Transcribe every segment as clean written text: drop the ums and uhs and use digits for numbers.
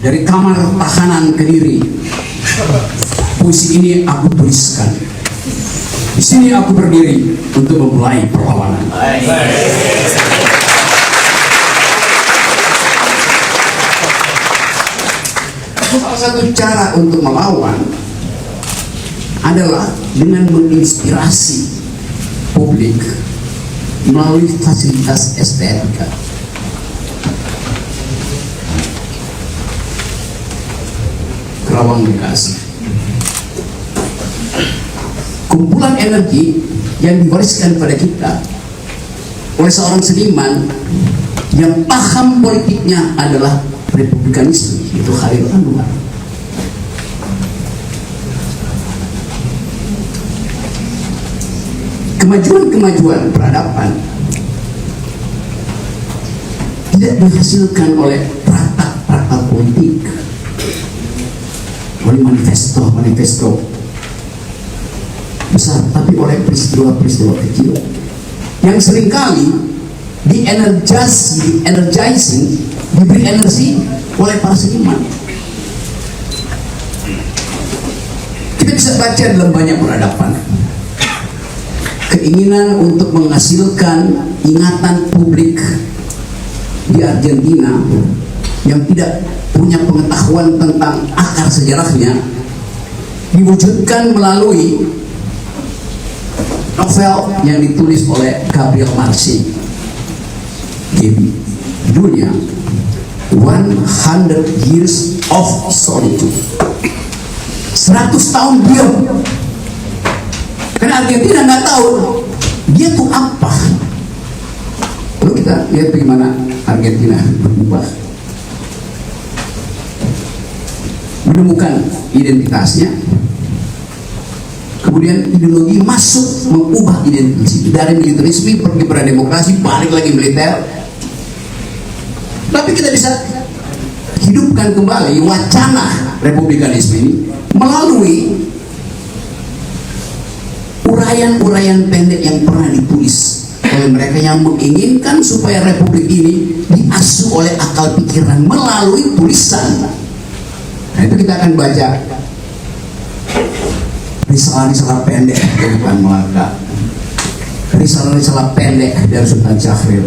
Dari kamar tahanan Kediri, puisi ini aku tuliskan. Di sini aku berdiri untuk memulai perlawanan. Salah satu cara untuk melawan adalah dengan menginspirasi publik melalui fasilitas estetika. Kerawang Bekasi, kumpulan energi yang diwariskan pada kita oleh seorang seniman yang paham politiknya adalah republikanisme, itu Khairil Anwar. Kemajuan-kemajuan peradaban tidak dihasilkan oleh praktek-praktek politik, oleh manifesto besar, tapi oleh peristiwa-peristiwa kecil yang seringkali diberi energi oleh para seniman. Kita bisa baca dalam banyak peradaban keinginan untuk menghasilkan ingatan publik di Argentina yang tidak punya pengetahuan tentang akar sejarahnya diwujudkan melalui novel yang ditulis oleh Gabriel Marci, judulnya 100 Years of Solitude, 100 tahun diam. Karena Argentina nggak tahu dia tuh apa. Lalu kita lihat bagaimana Argentina berubah, menemukan identitasnya, kemudian ideologi masuk mengubah identitas dari militerisme pergi pada demokrasi, balik lagi militer. Tapi kita bisa hidupkan kembali wacana republikanisme ini melalui uraian-uraian pendek yang pernah ditulis oleh mereka yang menginginkan supaya republik ini diasuh oleh akal pikiran melalui tulisan. Nah, itu kita akan baca risalah-risalah pendek dari Pan Malaka, risalah-risalah pendek dari Sultan Syahrir,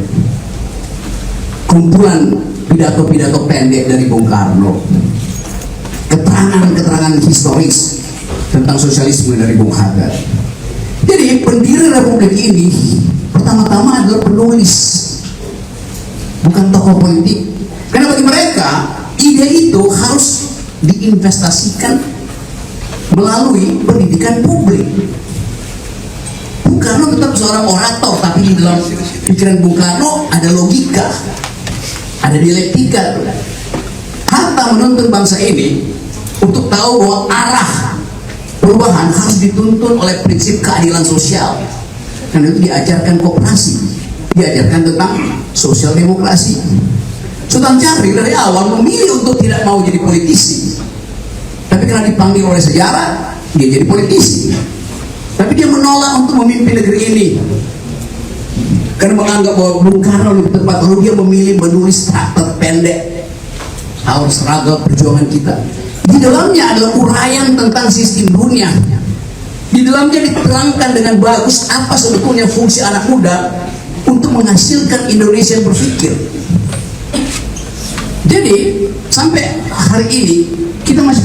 kumpulan pidato-pidato pendek dari Bung Karno, keterangan-keterangan historis tentang sosialisme dari Bung Hatta. Jadi pendiri republik ini pertama-tama adalah penulis, bukan tokoh politik. Karena bagi mereka ide itu harus diinvestasikan melalui pendidikan publik. Bung Karno tetap seorang orator, tapi di dalam pikiran Bung Karno ada logika, ada dialektika. Hatta menuntun bangsa ini untuk tahu bahwa arah perubahan harus dituntun oleh prinsip keadilan sosial. Karena itu diajarkan koperasi, diajarkan tentang sosial demokrasi. Sultan Syahrir dari awal memilih untuk tidak mau jadi politisi, tapi karena dipanggil oleh sejarah dia jadi politisi. Tapi dia menolak untuk memimpin negeri ini karena menganggap bahwa Bung Karno lebih tepat. Lalu dia memilih menulis traktat pendek Our Struggle, perjuangan kita. Di dalamnya adalah uraian tentang sistem dunia. Di dalamnya diterangkan dengan bagus apa sebetulnya fungsi anak muda untuk menghasilkan Indonesia yang berpikir. Jadi sampai hari ini kita masih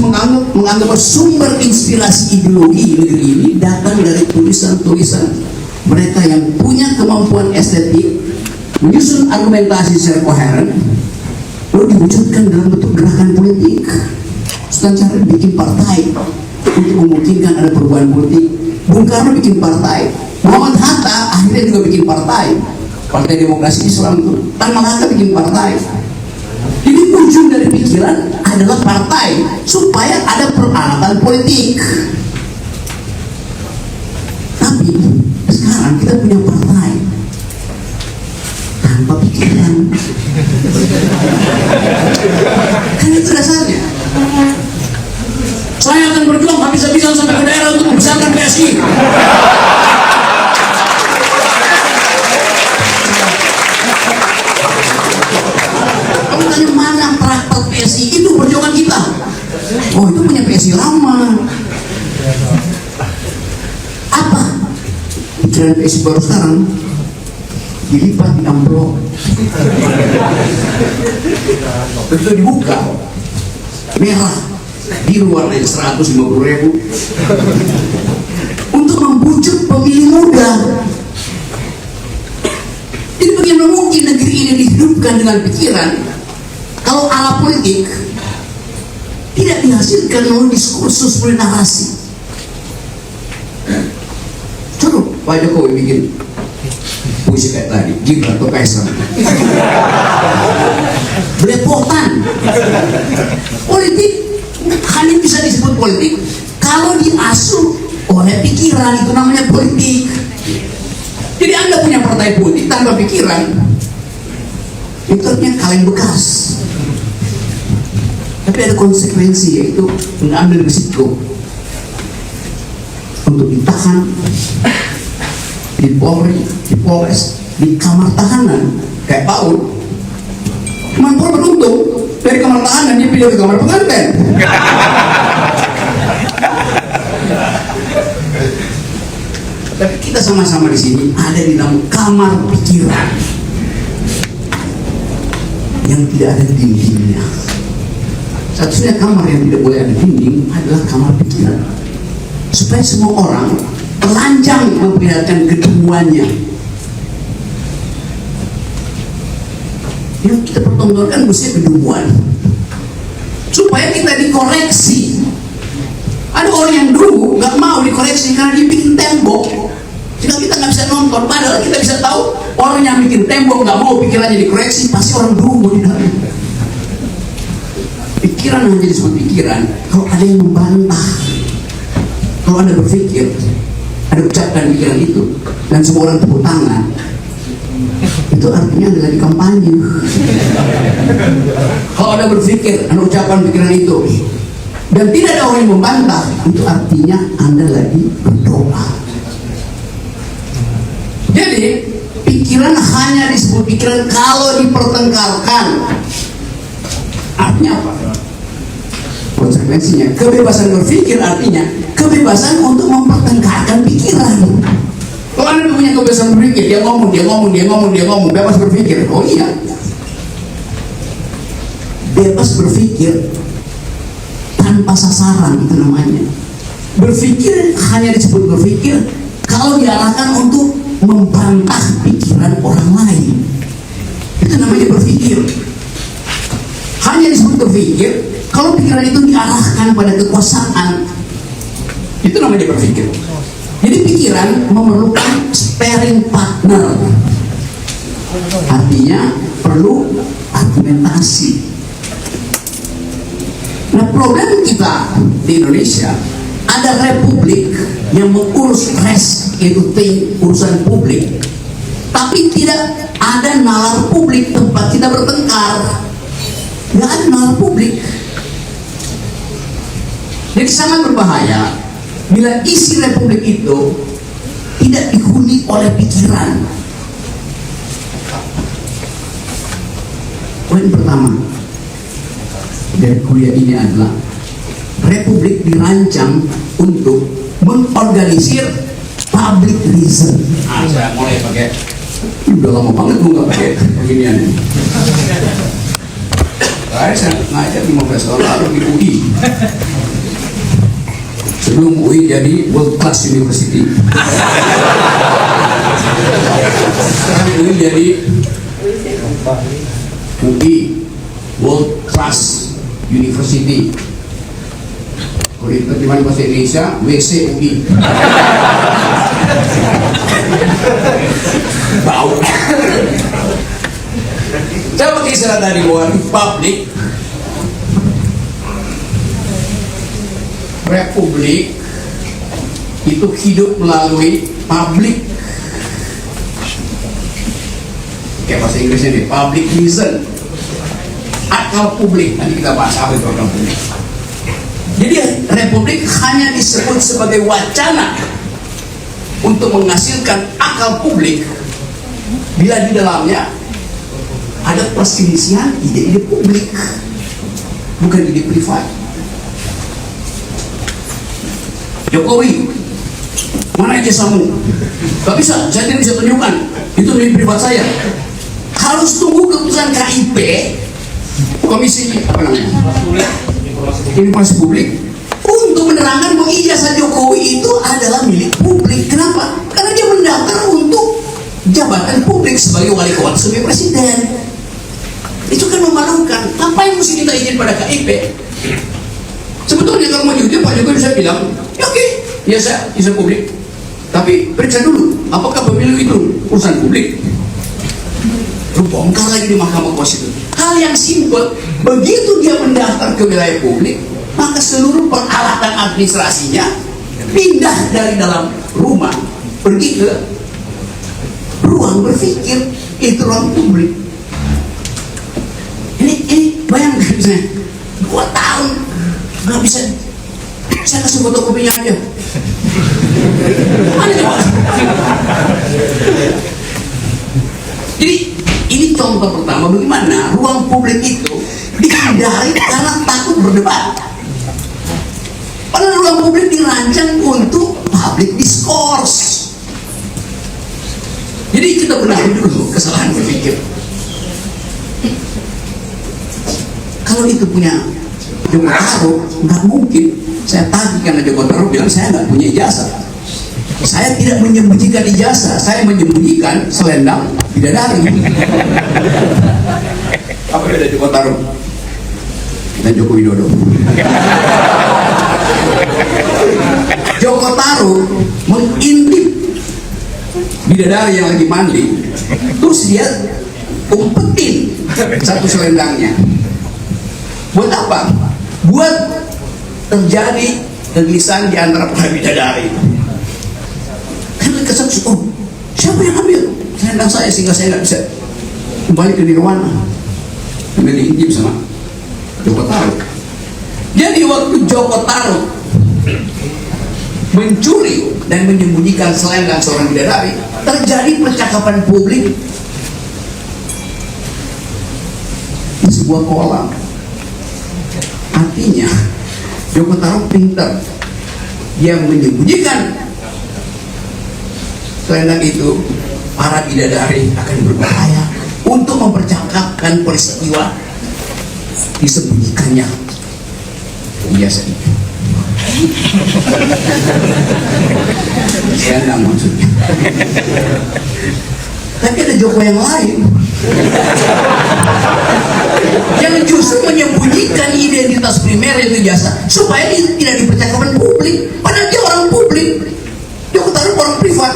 menganggap sumber inspirasi ideologi negeri ini datang dari tulisan-tulisan mereka yang punya kemampuan estetik menyusun argumentasi secara koheren lalu diwujudkan dalam bentuk gerakan politik. Sultan Syahrir bikin partai untuk memungkinkan ada perubahan politik. Bung Karno bikin partai. Muhammad Hatta akhirnya juga bikin partai, Partai Demokrasi Islam itu. Tan Malaka bikin partai. Jadi ujung dari pikiran adalah partai supaya ada peralatan politik. Tapi sekarang kita punya partai tanpa pikiran. Kan itu dasarnya. Saya akan berjuang habis-habisan sampai ke daerah untuk membesarkan PSI. Kamu tanya mana praktek PSI itu perjuangan Oh, itu punya PSI lama. Apa? Pikiran PSI baru sekarang dilipat di amplop. Begitu dibuka, merah, biru warnanya 150.000 untuk membujuk pemilih muda. Jadi bagaimana mungkin negeri ini dihidupkan dengan pikiran kalau ala politik tidak dihasilkan melalui diskursus, melalui narasi. Coba Pak Jokowi bikin puisi kayak tadi, Gibran atau Kaisang, belepotan. Politik hanya bisa disebut politik kalau diasuh oleh pikiran, itu namanya politik. Jadi Anda punya partai politik tanpa pikiran, itu artinya kaleng bekas. Tapi ada konsekuensi, yaitu mengambil risiko untuk ditahan di Polri, di Polres, di kamar tahanan kayak PAUD. Mantul beruntung dari kamar tahanan dia pilih ke kamar pengantin. Tapi kita sama-sama di sini ada di dalam kamar pikiran yang tidak ada dindingnya. Satu-satunya kamar yang tidak boleh ada dinding adalah kamar pikiran, supaya semua orang telanjang memperlihatkan kedemuannya. Yang kita pertontonkan mesti kedemuan, supaya kita dikoreksi. Ada orang yang dulu nggak mau dikoreksi karena dia bikin tembok, sehingga kita nggak bisa nonton. Padahal kita bisa tahu orang yang bikin tembok nggak mau pikirannya dikoreksi pasti orang dulu di dalam. Pikiran hanya disebut pikiran kalau ada yang membantah. Kalau Anda berpikir, Anda ucapkan pikiran itu, dan semua orang tepuk tangan, itu artinya Anda lagi kampanye. Kalau Anda berpikir, Anda ucapkan pikiran itu, dan tidak ada orang yang membantah, itu artinya Anda lagi berdoa. Jadi, pikiran hanya disebut pikiran kalau dipertengkarkan. Artinya apa? Konsekuensinya, kebebasan berpikir artinya kebebasan untuk mempertengkarkan pikiran. Kalau Anda punya kebebasan berpikir, dia ngomong, bebas berpikir. Oh iya, bebas berpikir tanpa sasaran, itu namanya. Berpikir hanya disebut berpikir kalau diarahkan untuk membantah pikiran orang lain. Itu namanya berpikir. Hanya disebut berpikir kalau pikiran itu diarahkan pada kekuasaan. Itu namanya berpikir. Jadi pikiran memerlukan sparring partner. Artinya perlu argumentasi. Nah, problem kita di Indonesia, ada republik yang mengurus res, itu urusan publik, tapi tidak ada nalar publik tempat kita bertengkar. Nggak ada nalar publik. Jadi sangat berbahaya bila isi republik itu tidak dihuni oleh pikiran. Poin pertama dari kuliah ini adalah republik dirancang untuk mengorganisir public reason. Saya mulai pakai, udah lama banget gue nggak pakai beginian ini. Saya ngajar 15 tahun lalu di UI. Sebelum UI jadi World Class University. Sekarang UI jadi UI World Class University. Kalau diterjemahkan bahasa Indonesia, WC UI. Bau. Saya pakai istilah dari luar, publik. Republik itu hidup melalui publik. Kayak bahasa Inggrisnya nih, public reason. Akal publik, nanti kita bahas apa itu akal publik. Jadi republik hanya disebut sebagai wacana untuk menghasilkan akal publik bila di dalamnya ada perselisihan ide-ide publik, bukan ide privat. Jokowi, mana ijazahmu? Gak bisa, saya tidak bisa tunjukkan. Itu milik privat saya. Harus tunggu keputusan KIP, Komisi apa namanya? Informasi Publik, untuk menerangkan bahwa ijazah Jokowi itu adalah milik publik. Kenapa? Karena dia mendaftar untuk jabatan publik sebagai wali kota, sebagai presiden. Itu kan memalukan. Ngapain mesti kita izin pada KIP? Sebetulnya kalau mau jujur, Pak Jokowi bisa bilang, ya oke, ya saya izin publik. Tapi periksa dulu, apakah pemilu itu urusan publik? Lu bongkar lagi di Mahkamah Konstitusi. Hal yang simpel, begitu dia mendaftar ke wilayah publik, maka seluruh peralatan administrasinya pindah dari dalam rumah, pergi ke ruang berpikir, itu ruang publik. Ini bayangkan misalnya, 2 tahun nggak bisa, saya kasih fotokopinya aja. Mana coba? Jadi ini contoh pertama bagaimana ruang publik itu dihindari karena takut berdebat. Padahal ruang publik dirancang untuk public discourse. Jadi kita benahi dulu kesalahan berpikir. Kalau itu punya Joko Taruk, nggak mungkin saya tagih karena Joko Taruk bilang saya nggak punya ijazah. Saya tidak menyembunyikan ijazah, saya menyembunyikan selendang bidadari. Apa beda Joko Taruk dan Joko Widodo? Joko Taruk mengintip bidadari yang lagi mandi, terus dia umpetin satu selendangnya. Buat apa? Buat terjadi kegelisahan di antara para bidadari. Karena kesan, oh, siapa yang ambil selendang saya sehingga saya nggak bisa kembali ke nirwana? Sambil diintip sama Joko Taruk. Jadi waktu Joko Taruk mencuri dan menyembunyikan selendang seorang bidadari, terjadi percakapan publik di sebuah kolam. Artinya Joko Taruk pintar, dia menyembunyikan selendang itu, para bidadari akan berbahaya untuk mempercakapkan peristiwa disembunyikannya. Biasa itu. Selendang maksudnya. Tapi ada Joko yang lain yang justru menyembunyikan identitas primer itu jasa supaya tidak dipercakapan publik, padahal dia orang publik. Joko Taruk orang privat.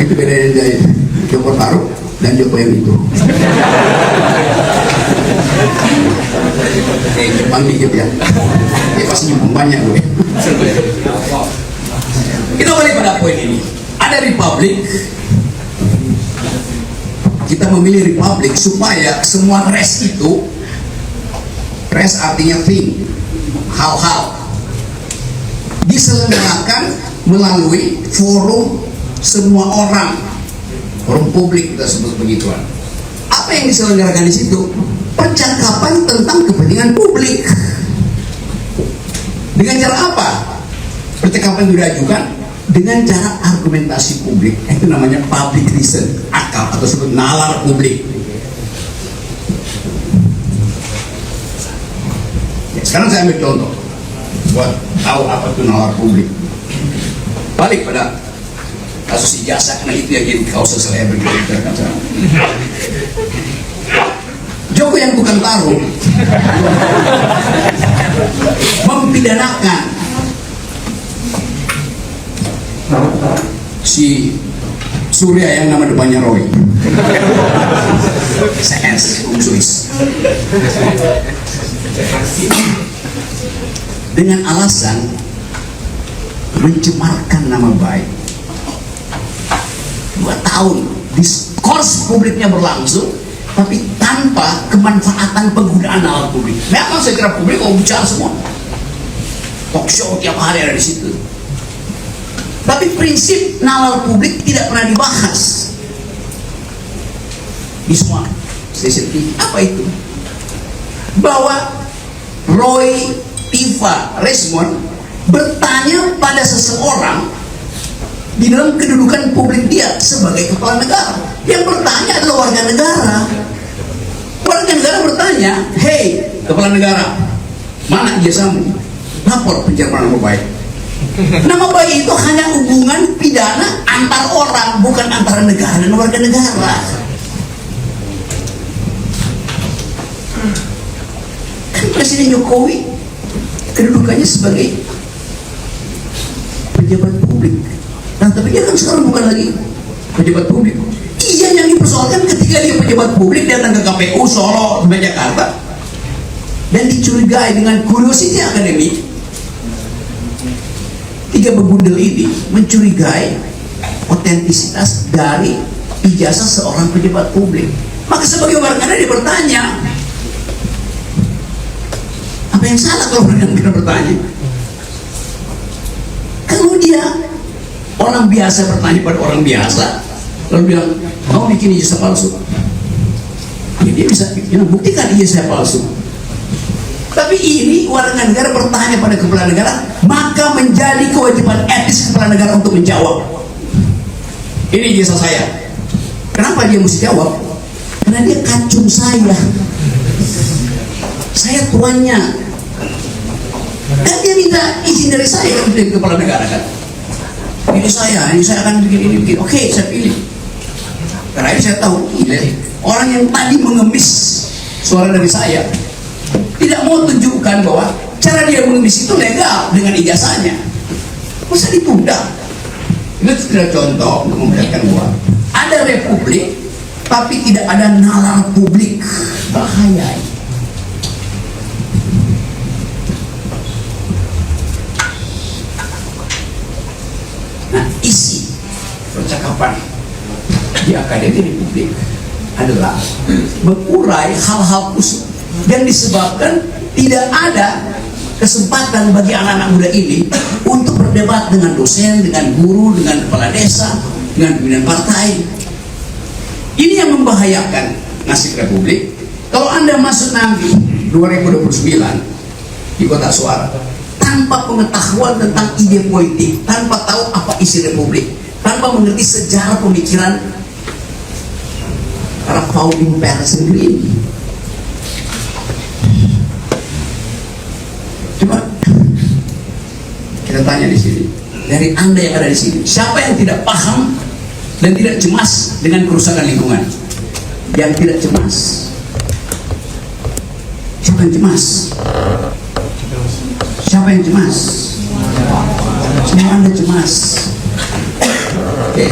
Itu bedanya dari Joko Taruk dan Joko yang itu. Jepang dikit ya, dia pasti nyumbang banyak gue. Kita balik pada poin ini. Ada republik. Kita memilih republik supaya semua res itu, res artinya thing, hal-hal, diselenggarakan melalui forum semua orang, forum publik kita sebut begituan. Apa yang diselenggarakan di situ? Percakapan tentang kepentingan publik. Dengan cara apa? Percakapan yang diajukan dengan cara argumentasi publik. Itu namanya public reason, akal atau sebut nalar publik. Ya, sekarang saya ambil contoh buat tahu apa itu nalar publik. Balik pada kasus ijazah, karena itu yang jadi kausa selebriti. Joko yang bukan Taruk mempidanakan si Surya yang nama depannya Roy, CS Suis, dengan alasan mencemarkan nama baik. 2 tahun diskurs publiknya berlangsung, tapi tanpa kemanfaatan penggunaan nalar publik. Memang saya kira publik mau bicara semua, talk show tiap hari ada di situ. Tapi prinsip nalar publik tidak pernah dibahas di semua stasiun TV. Apa itu? Bahwa Roy, Tifa, Resmond bertanya pada seseorang di dalam kedudukan publik dia sebagai kepala negara. Yang bertanya adalah warga negara. Warga negara bertanya, "Hei, kepala negara, mana ijazahmu? Lapor pencemaran nama baik." Nama baik itu hanya hubungan pidana antar orang, bukan antara negara dan warga negara. Kan Presiden Jokowi kedudukannya sebagai pejabat publik. Nah, tapi dia kan sekarang bukan lagi pejabat publik. Iya, yang dipersoalkan ketika dia pejabat publik datang ke KPU Solo, Jakarta, dan dicurigai dengan curiosity akademik. Tiga begundel ini mencurigai otentisitas dari ijazah seorang pejabat publik. Maka sebagai warga negara dia bertanya, apa yang salah kalau warga negara bertanya? Kalau dia orang biasa bertanya pada orang biasa, lalu bilang, "Kamu bikin ijazah palsu," ya dia bisa buktikan ijazah palsu. Tapi ini warga negara bertanya pada kepala negara, maka menjadi kewajiban etis kepala negara untuk menjawab. Ini ijazah saya. Kenapa dia mesti jawab? Karena dia kacung saya. Saya tuannya. Dan dia minta izin dari saya untuk jadi kepala negara kan. Ini saya akan bikin ini. Oke, saya pilih. Karena ini saya tahu orang yang tadi mengemis suara dari saya tidak mau tunjukkan bahwa cara dia mengemis itu legal dengan ijazahnya. Masa ditunda? Ini sudah contoh untuk memperlihatkan bahwa ada republik tapi tidak ada nalar publik. Bahaya. Nah, isi percakapan di Akademi Republik adalah mengurai hal-hal khusus dan disebabkan tidak ada kesempatan bagi anak-anak muda ini untuk berdebat dengan dosen, dengan guru, dengan kepala desa, dengan pimpinan partai. Ini yang membahayakan nasib Republik. Kalau Anda masuk nanti 2029 di kotak suara tanpa pengetahuan tentang ide politik, tanpa tahu apa isi Republik, tanpa mengerti sejarah pemikiran para founding parents sendiri, coba kita tanya di sini, dari Anda yang ada di sini, siapa yang tidak paham dan tidak cemas dengan kerusakan lingkungan? Yang tidak cemas? Siapa yang cemas? Siapa yang cemas? Semua Anda cemas. Oke.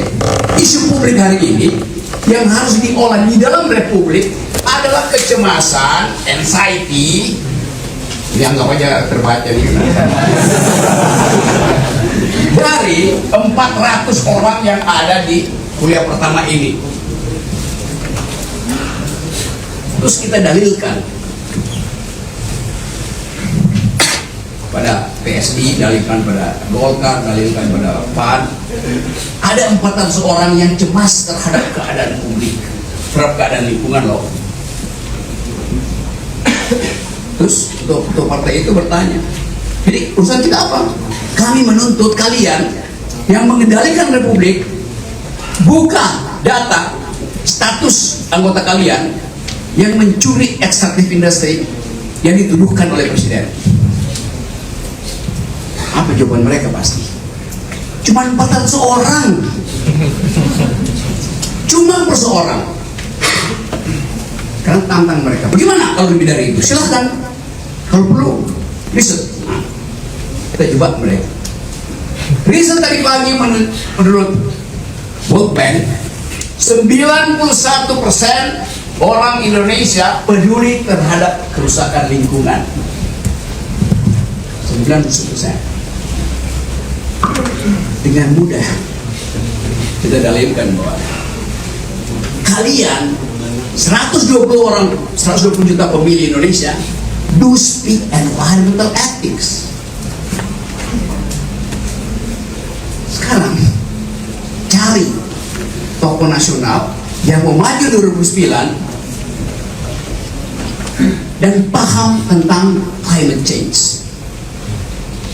Isu publik hari ini yang harus diolah di dalam Republik adalah kecemasan, anxiety, yang nggak aja terbaca nih, dari 400 orang yang ada di kuliah pertama ini. Terus kita dalilkan pada PSI, dalilkan pada Golkar, dalilkan pada PAN. Ada 400 orang yang cemas terhadap keadaan publik, terhadap keadaan lingkungan loh. Terus untuk partai itu bertanya, jadi urusan kita apa? Kami menuntut kalian yang mengendalikan Republik buka data status anggota kalian yang mencuri ekstraktif industri yang dituduhkan oleh Presiden. Apa jawaban mereka? Pasti cuma 400 orang, cuma perseorang. Karena tantang mereka. Bagaimana kalau lebih dari itu? Silahkan. Kalau perlu riset. Nah, kita coba mereka. Riset tadi pagi menurut World Bank, 91% orang Indonesia peduli terhadap kerusakan lingkungan. 91%. Dengan mudah kita dalilkan bahwa kalian 120 juta pemilih Indonesia do speak environmental ethics. Sekarang cari tokoh nasional yang mau maju 2009 dan paham tentang climate change.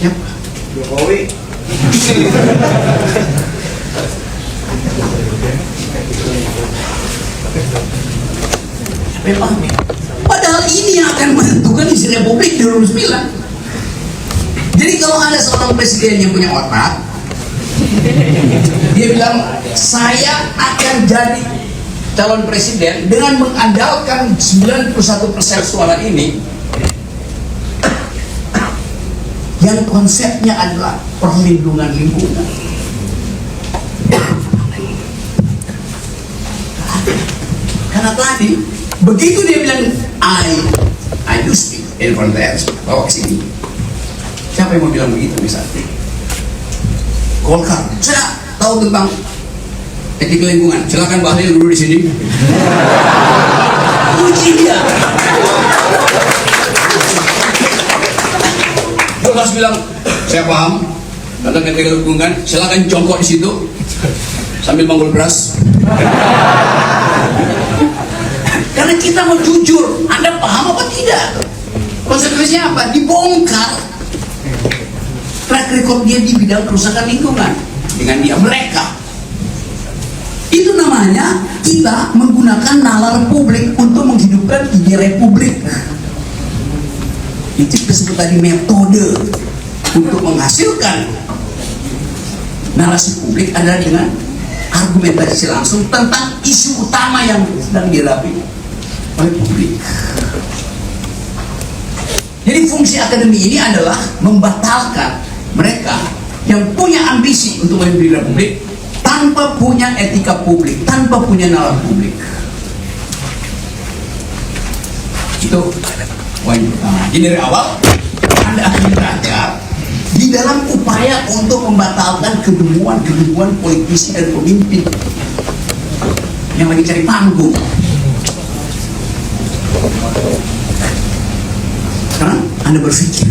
Siapa? Jokowi. Memang. Padahal ini yang akan menentukan isi Republik 2009. Jadi kalau ada seorang presiden yang punya otak, dia bilang saya akan jadi calon presiden dengan mengandalkan 91% suara ini, yang konsepnya adalah perlindungan lingkungan. Karena tadi begitu dia bilang I do speak in front of the bawa ke sini. Siapa yang mau bilang begitu misalnya? Golkar, saya tahu tentang etika lingkungan. Silakan Pak Halil dulu di sini. Uji dia. Golkar bilang, saya paham tentang etika lingkungan. Silakan jongkok di situ sambil manggul beras. Karena kita mau jujur, Anda paham apa tidak? Konsekuensinya apa? Dibongkar track record dia di bidang kerusakan lingkungan dengan dia mereka. Itu namanya kita menggunakan nalar publik untuk menghidupkan ide republik. Itu disebut tadi metode untuk menghasilkan narasi publik adalah dengan argumentasi langsung tentang isu utama yang sedang dihadapi oleh publik. Jadi fungsi akademi ini adalah membatalkan mereka yang punya ambisi untuk memimpin republik tanpa punya etika publik, tanpa punya nalar publik. Itu poin pertama. Jadi dari awal Anda akan belajar di dalam upaya untuk membatalkan kedemuan politisi dan pemimpin yang lagi cari panggung. Sekarang Anda berpikir,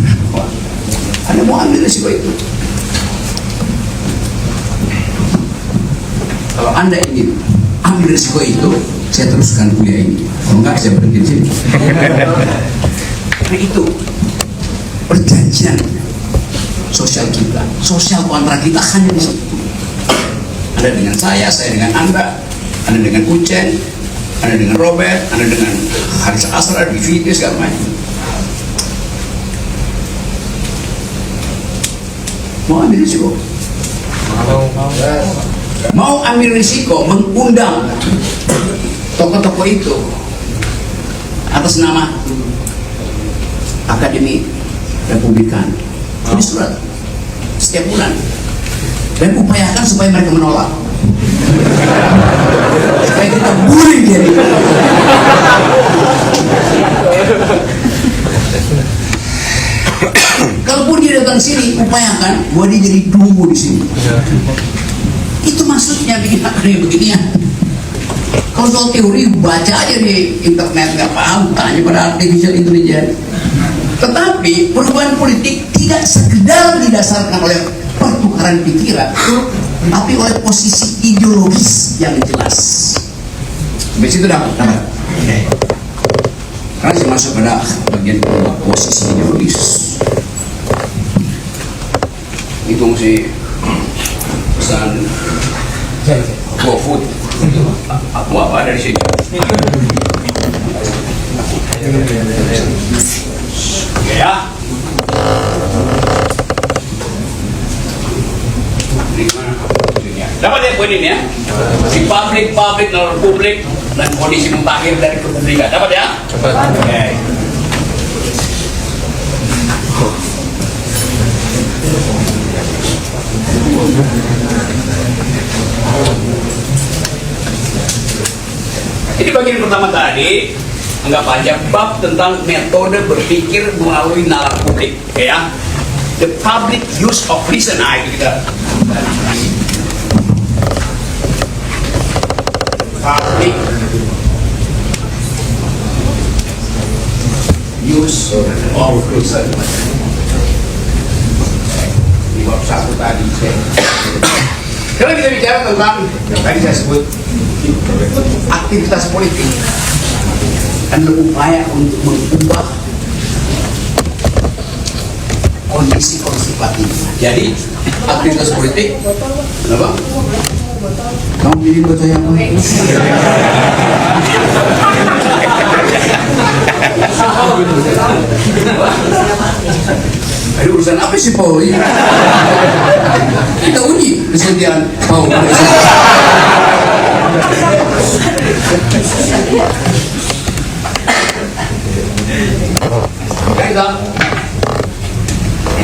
Anda mau ambil risiko itu. Kalau Anda ingin ambil risiko itu, saya teruskan kuliah ini. Kalau enggak, saya berhenti di sini. Karena itu perjanjian sosial kita, sosial kontrak kita hanya di situ. Anda dengan saya dengan Anda dengan Ucen, Anda dengan Robert, Anda dengan Haris Asrar, DVD segala macam. Mau ambil risiko? Mau ambil risiko mengundang tokoh-tokoh itu atas nama Akademi Republikan. Ini surat setiap bulan dan upayakan supaya mereka menolak, supaya kita bully dia. Kalaupun dia datang sini, upayakan buat dia jadi dungu di sini. Itu maksudnya bikin akademi beginian. Kalau soal teori baca aja di internet, nggak paham tanya pada artificial intelligence. Tetapi perubahan politik tidak sekedar didasarkan oleh pertukaran pikiran, tapi oleh posisi ideologis yang jelas. Sampai situ dapat. Karena saya masuk pada bagian posisi ideologis. Itu mesti pesan GoFood. Aku apa dari sini? Ya. Dapat ya poin ini ya? Si publik, nalar publik, dan kondisi mutakhir dari kepublikan. Dapat ya? Oke. Jadi bagian pertama tadi anggap aja bab tentang metode berpikir melalui nalar publik, ya. The public use of reason, kita. Public use of reason. Di bab satu tadi. Sekarang kita bicara tentang yang tadi saya sebut aktivitas politik dan berupaya untuk mengubah kondisi partisipasi. Jadi aktivitas politik, kenapa? Kamu pilih buat saya apa? Ada urusan apa sih Paul? Kita uji kesetiaan Paul. Kita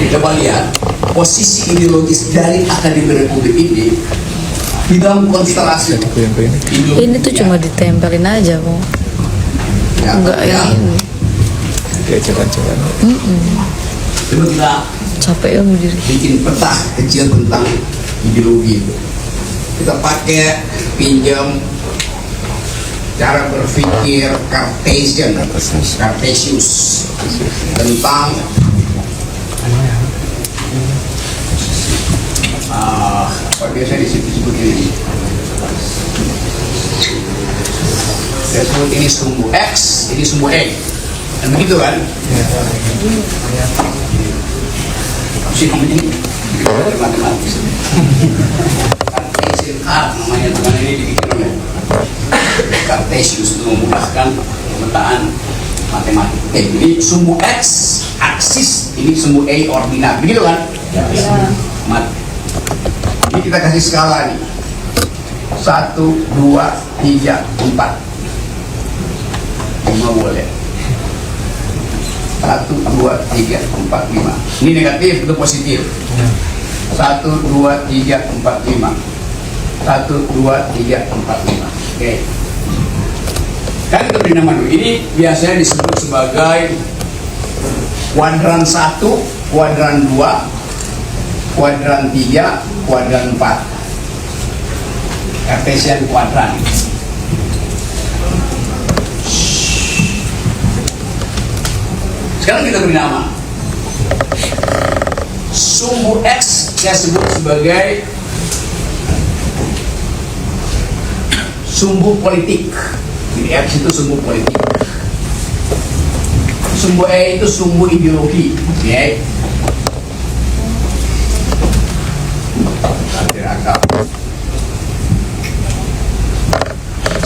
coba lihat posisi ideologis dari Akademi Republik ini di dalam konstelasi ini tuh cuma ditempelin aja kok, ya, enggak ya. ini Coba-coba. Coba kita capek ya berdiri. bikin peta kecil tentang ideologi itu. Kita pakai pinjam cara berpikir Cartesius tentang apa biasa disebut ini? Saya sebut ini sumbu X, ini sumbu Y, dan begitu kan? Sih ini matematis. Cartesian namanya teman ini dibikin oleh Cartesius untuk memudahkan pemetaan matematik. Oke, ini sumbu X aksis, ini sumbu A ordinat, begitu kan? Ya. Ini kita kasih skala nih. 1, 2, 3, 4. 5 boleh. 1, 2, 3, 4, 5. Ini negatif, itu positif. 1, 2, 3, 4, 5. 1, 2, 3, 4, 5. Oke. Kan kita beri nama dulu. Ini biasanya disebut sebagai kuadran 1, kuadran 2, kuadran 3, kuadran 4. Cartesian kuadran. Sekarang kita beri nama. Sumbu X saya sebut sebagai sumbu politik. Jadi X itu sumbu politik. Sumbu E itu sumbu ideologi. Ya.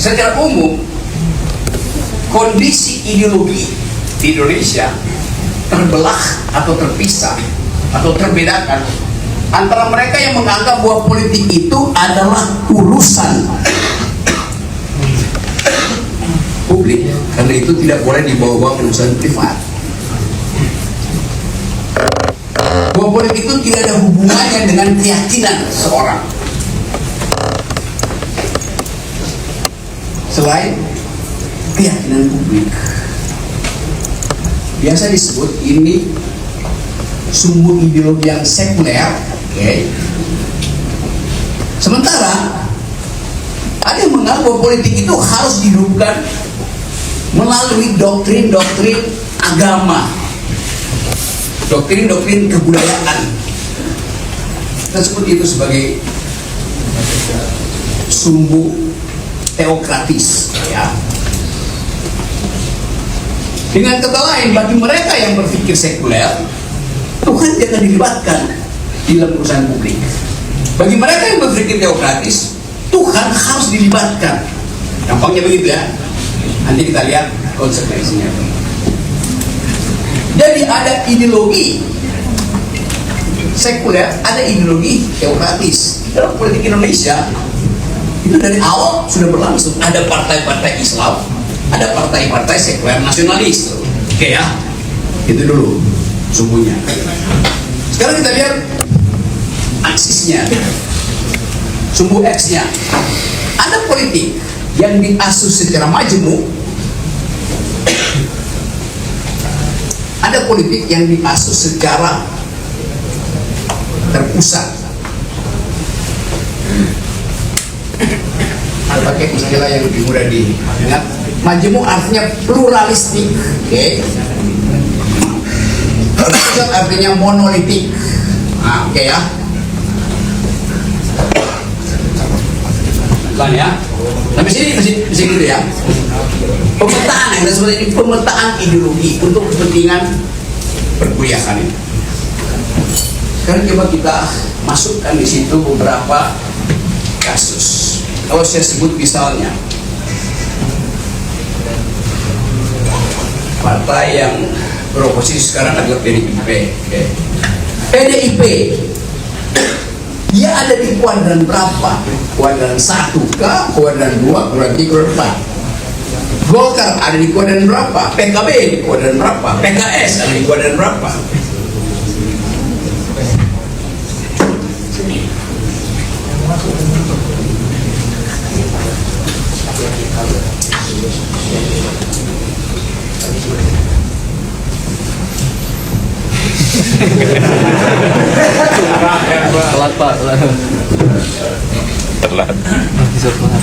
Secara umum, kondisi ideologi di Indonesia terbelah atau terpisah atau terbedakan antara mereka yang menganggap bahwa politik itu adalah urusan publik, karena itu tidak boleh dibawa-bawa urusan privat. Bahwa politik itu tidak ada hubungannya dengan keyakinan seorang, selain keyakinan publik. Biasa disebut ini sumbu ideologi yang sekuler. Okay. Sementara ada yang menganggap bahwa politik itu harus dihidupkan melalui doktrin-doktrin agama, doktrin-doktrin kebudayaan. Kita sebut itu sebagai sumbu teokratis, ya. Dengan kata lain, bagi mereka yang berpikir sekuler, Tuhan jangan dilibatkan di dalam urusan publik. Bagi mereka yang berpikir teokratis, Tuhan harus dilibatkan. Gampangnya begitu ya. Nanti kita lihat konsekuensinya. Jadi ada ideologi sekuler, ada ideologi teokratis. Dalam politik Indonesia itu dari awal sudah berlangsung. Ada partai-partai Islam, ada partai-partai sekuler nasionalis. Oke ya, itu dulu sumbunya. Sekarang kita lihat aksisnya, sumbu X-nya. Ada politik yang diasuh secara majemuk, ada politik yang diasuh secara terpusat. Pakai istilah yang lebih mudah diingat, majemuk artinya pluralistik, oke? Terpusat artinya monolitik. Nah, oke ya. Bukan ya? Tapi sini masih gitu ya. Pemetaan yang seperti ini, pemetaan ideologi untuk kepentingan perkuliahan ini. Sekarang coba kita masukkan di situ beberapa kasus. Kalau saya sebut misalnya partai yang beroposisi sekarang adalah PDIP. PDIP dia ada di kuadran berapa? Kuadran 1 kah? Kuadran 2, kuadran 3, kuadran 4. Golkar ada di kuadran berapa? PKB di kuadran berapa? PKS ada di kuadran berapa? Telat pak, telat. Telat. Bisa telat.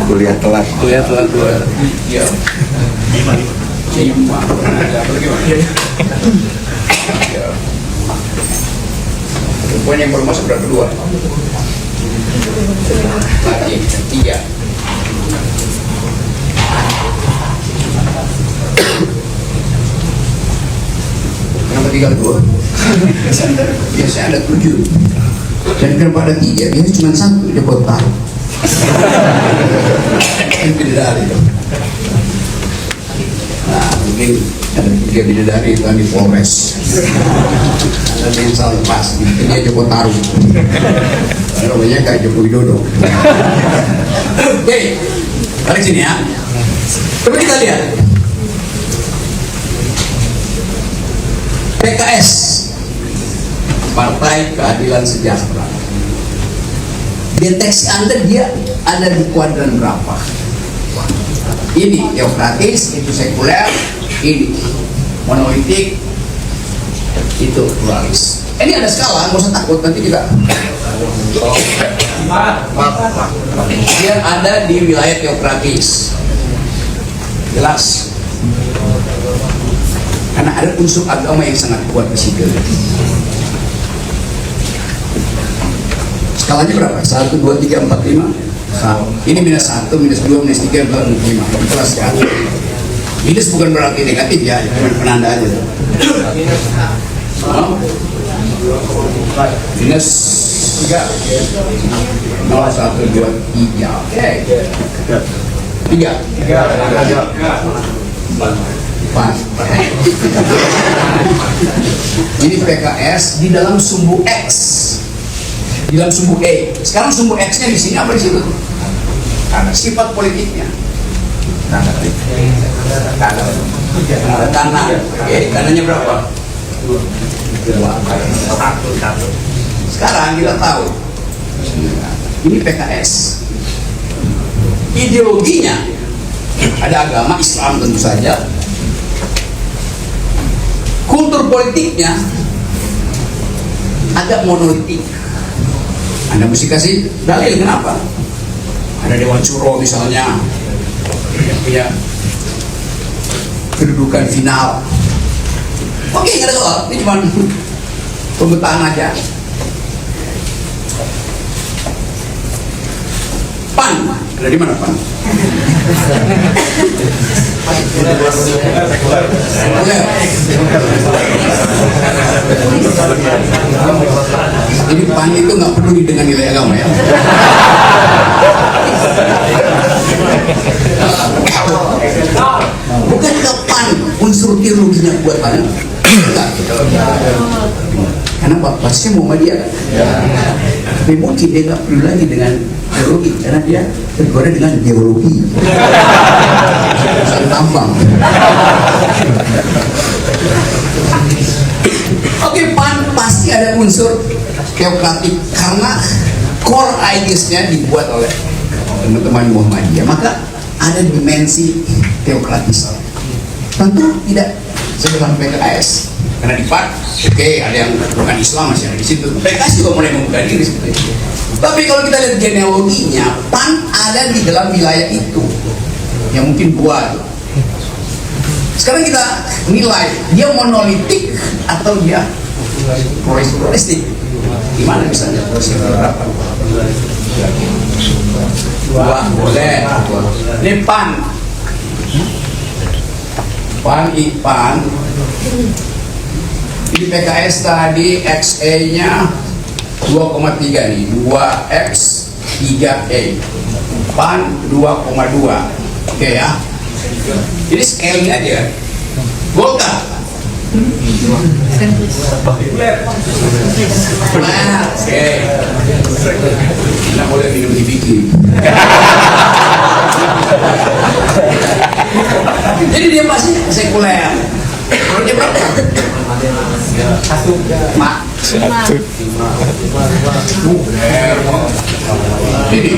Kuliah telat. Kuliah telat dua. Iya. Lima. Ada apa lagi Pak? Iya. Poin yang baru masuk berapa? 2 lagi 3. Kenapa tinggal 2? Biasanya ada 7. Dan kenapa ada 3? Biasanya cuma 1 dia buat tahu. Kan bidadari itu. Nah mungkin ada 3 bidadari itu di Polres. Ada yang salah lepas, dia Joko Taruh. Namanya kayak Joko Widodo. Oke, balik sini ya. Coba kita lihat. PKS, Partai Keadilan Sejahtera. Deteksi Anda dia ada di kuadran berapa? Ini teokratis, itu sekuler, ini monolitik, itu pluralis. Ini ada skala, nggak usah takut nanti juga. Dia ada di wilayah teokratis, jelas. Karena ada unsur agama yang sangat kuat di situ. Skalanya berapa? 1, 2, 3, 4, 5. Ini minus 1, minus 2, minus 3, minus 5. Kelas ya. Minus bukan berarti negatif ya, cuma penanda aja. Minus 3. 0, 1, 2, 3. Oke. 3. 4. Ini PKS di dalam sumbu X, di dalam sumbu E. Sekarang sumbu X-nya di sini apa di situ? Karena sifat politiknya. Tanah. Oke, tanahnya berapa? 2. Sekarang kita tahu ini PKS. Ideologinya ada agama Islam tentu saja. Kultur politiknya agak monolitik. Anda mesti kasih dalil kenapa? Ada Dewan Suro misalnya yang punya kedudukan final. Oke, nggak ada soal. Ini cuma pemetaan aja. PAN, ada di mana PAN? Jadi PAN itu nggak peduli dengan nilai agama ya. Bukan PAN unsur teologinya kuat banget. Karena pasti Muhammadiyah kan. Tapi mungkin dia nggak perlu lagi dengan teologi karena dia tergoda dengan geologi. Urusan tambang. Oke, PAN pasti ada unsur teokratik karena core ideas-nya dibuat oleh teman-teman Muhammadiyah. Maka ada dimensi teokratis. Tentu tidak sebesar PKS. Karena di PAN, oke, ada yang bukan Islam masih ada di situ. PKS juga mulai membuka diri seperti itu. Tapi kalau kita lihat genealoginya, PAN ada di dalam wilayah itu yang mungkin buat. Sekarang kita nilai dia monolitik atau dia pluralistik. Gimana misalnya berapa? 2 boleh. Ini PAN. PAN Di PKS tadi XE-nya 2,3 nih, 2X 3E. PAN 2,2. Oke ya. Jadi scaling aja. Golkar. Nah, oke. Nggak boleh minum dibikin. Jadi dia masih sekuler. Kalau dia berapa? Mak. Jadi,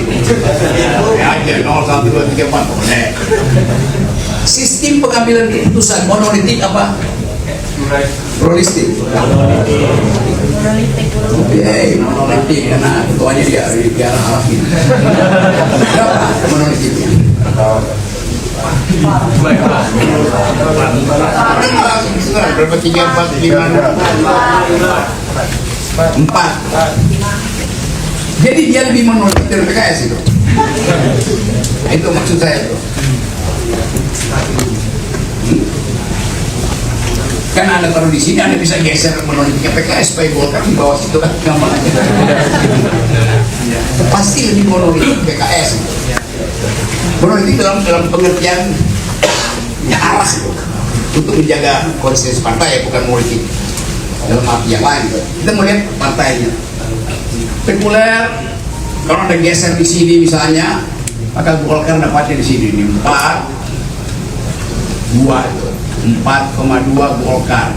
ya aja 0, 1, 2, 3, 4 boleh. Sistem pengambilan keputusan monolitik apa? Pluralistik. Monolitik karena ketuanya dia arah ini. Berapa monolitiknya? Berapa 3, 4, 5, 4. Jadi dia lebih monolitik dari PKS itu. Itu maksud saya itu. Kan Anda taruh di sini, Anda bisa geser monolitiknya PKS supaya Golkar di bawah situ kan gampang aja. Pasti lebih monolitik PKS. Monolitik dalam pengertian arah untuk menjaga konsistensi partai, ya, bukan monolitik dalam arti yang lain. Kita melihat partainya sekuler. Kalau ada geser di sini misalnya, maka Golkar dapatnya di sini ini 4,2 Golkar.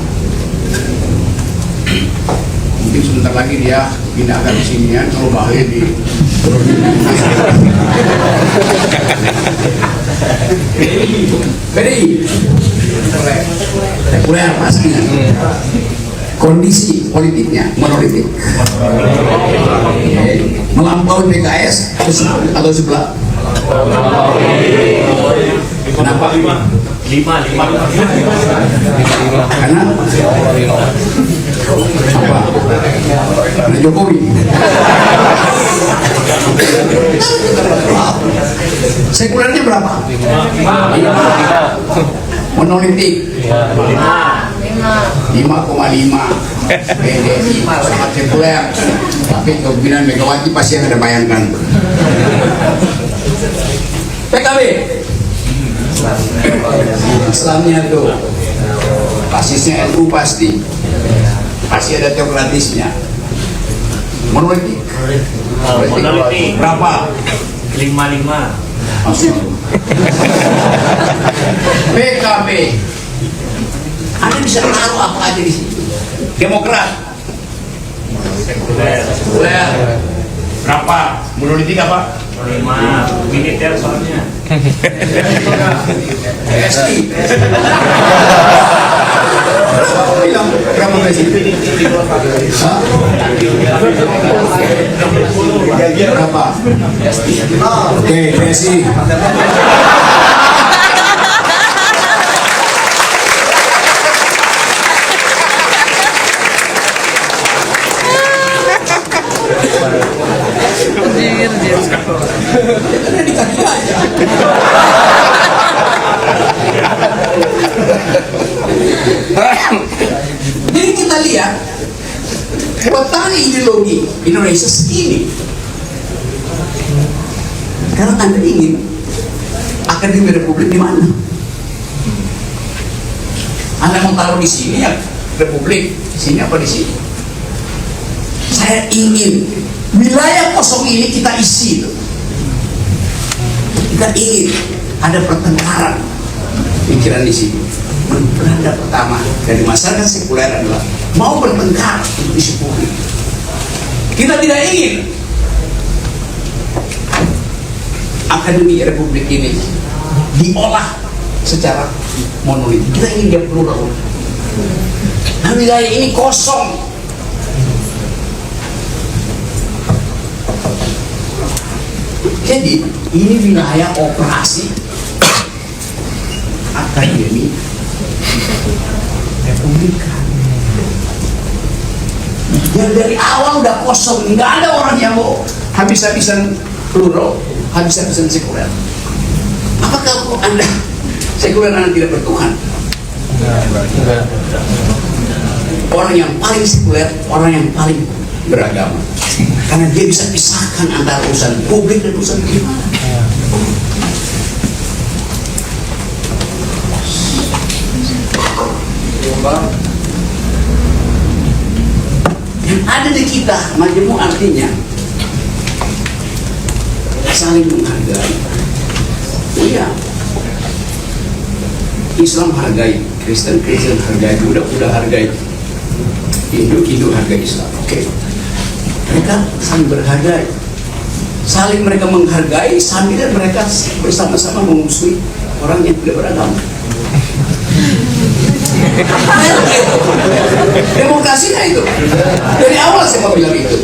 Mungkin sebentar lagi dia pindahkan di sini ya, kalau bahaya di PDI sekuler pastinya. Kondisi politiknya monolitik, melampaui PKS atau sebelah. Kenapa? 5. Karena apa? Karena Jokowi. Sekulernya berapa? 5. Monolitik 5,5. PDI sangat sekuler, tapi kepemimpinan Megawati pasti yang ada bayangkan. PKB Islamnya tuh basisnya NU pasti ada teokratisnya. Monolitik berapa? 5. PKB Anda bisa taruh apa aja di sini. Demokrat sekuler berapa? Monolitik apa? 5. Militer soalnya. PSI bilang berapa PSI? Berapa? Oke, PSI Jadi kita lihat peta ideologi Indonesia segini. Sekarang Anda ingin Akademi Republik di mana? Anda mau taruh di sini ya Republik, di sini apa di sini? Saya ingin wilayah kosong ini kita isi itu. Kita ingin ada pertengkaran pikiran di sini. Belanda pertama dari masyarakat sekuler adalah mau bertengkar untuk isu publik. Kita tidak ingin Akademi Republik ini diolah secara monolit. Kita ingin dia plural. Nah, wilayah ini kosong. Jadi ini wilayah operasi Akademi Republik. Yang dari awal udah kosong, nggak ada orang yang mau habis-habisan plural, habis-habisan sekuler. Apakah Anda sekuler Anda tidak bertuhan? orang yang paling sekuler, orang yang paling beragama. Karena dia bisa pisahkan antara urusan publik dan urusan pribadi. Yang ada di kita, majemuk artinya saling menghargai. Oh iya, Islam hargai, Kristen hargai, Buddha hargai, Hindu hargai Islam. Oke. Mereka saling berhargai, saling mereka menghargai sambil mereka bersama-sama memusuhi orang yang tidak beragama. Demokrasinya itu dari awal saya mau bilang itu.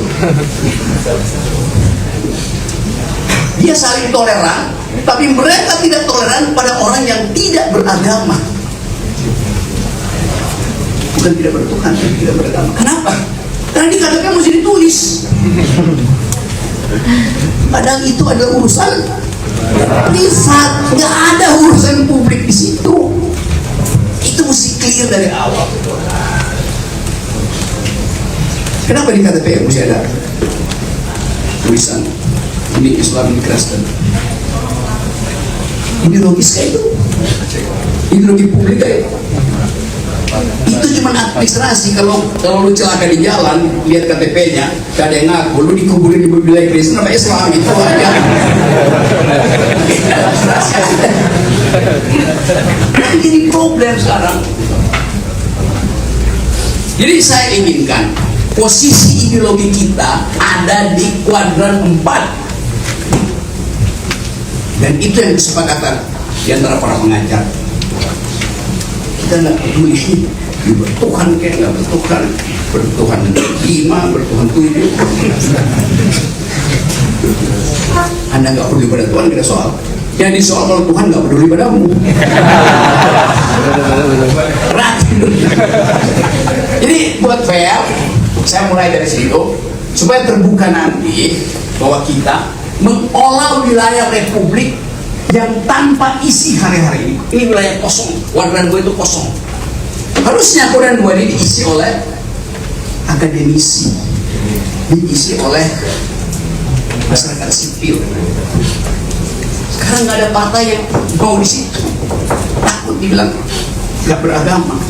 Dia saling toleran, tapi mereka tidak toleran pada orang yang tidak beragama. Bukan tidak bertuhan, tidak beragama. Kenapa? Karena di KTP mesti ditulis. Padahal itu adalah urusan privat, nggak ada urusan publik di situ. Itu mesti clear dari awal. Kenapa di KTP mesti ada tulisan ini Islam, ini Kristen? Ideologis kayak itu, ideologi publik kayak itu. Itu cuma administrasi. Kalau lu celaka di jalan, lihat KTP-nya, gak ada yang ngaku, lu dikuburin di wilayah Kristen apa Islam, itu aja. Jadi problem sekarang. Jadi saya inginkan posisi ideologi kita ada di kuadran 4. Dan itu yang kesepakatan di antara para pengajar. Kita nggak peduli bertuhan kayak nggak bertuhan, bertuhan 5, bertuhan 7. Anda nggak peduli pada Tuhan, tidak soal. Yang disoal kalau Tuhan nggak peduli padamu. Jadi buat fair, saya mulai dari situ supaya terbuka nanti bahwa kita mengolah wilayah republik yang tanpa isi hari-hari ini. Ini wilayah kosong, kuadran 2 itu kosong. Harusnya kuadran 2 ini diisi oleh akademisi, diisi oleh masyarakat sipil. Sekarang nggak ada partai yang mau di situ, takut dibilang nggak beragama.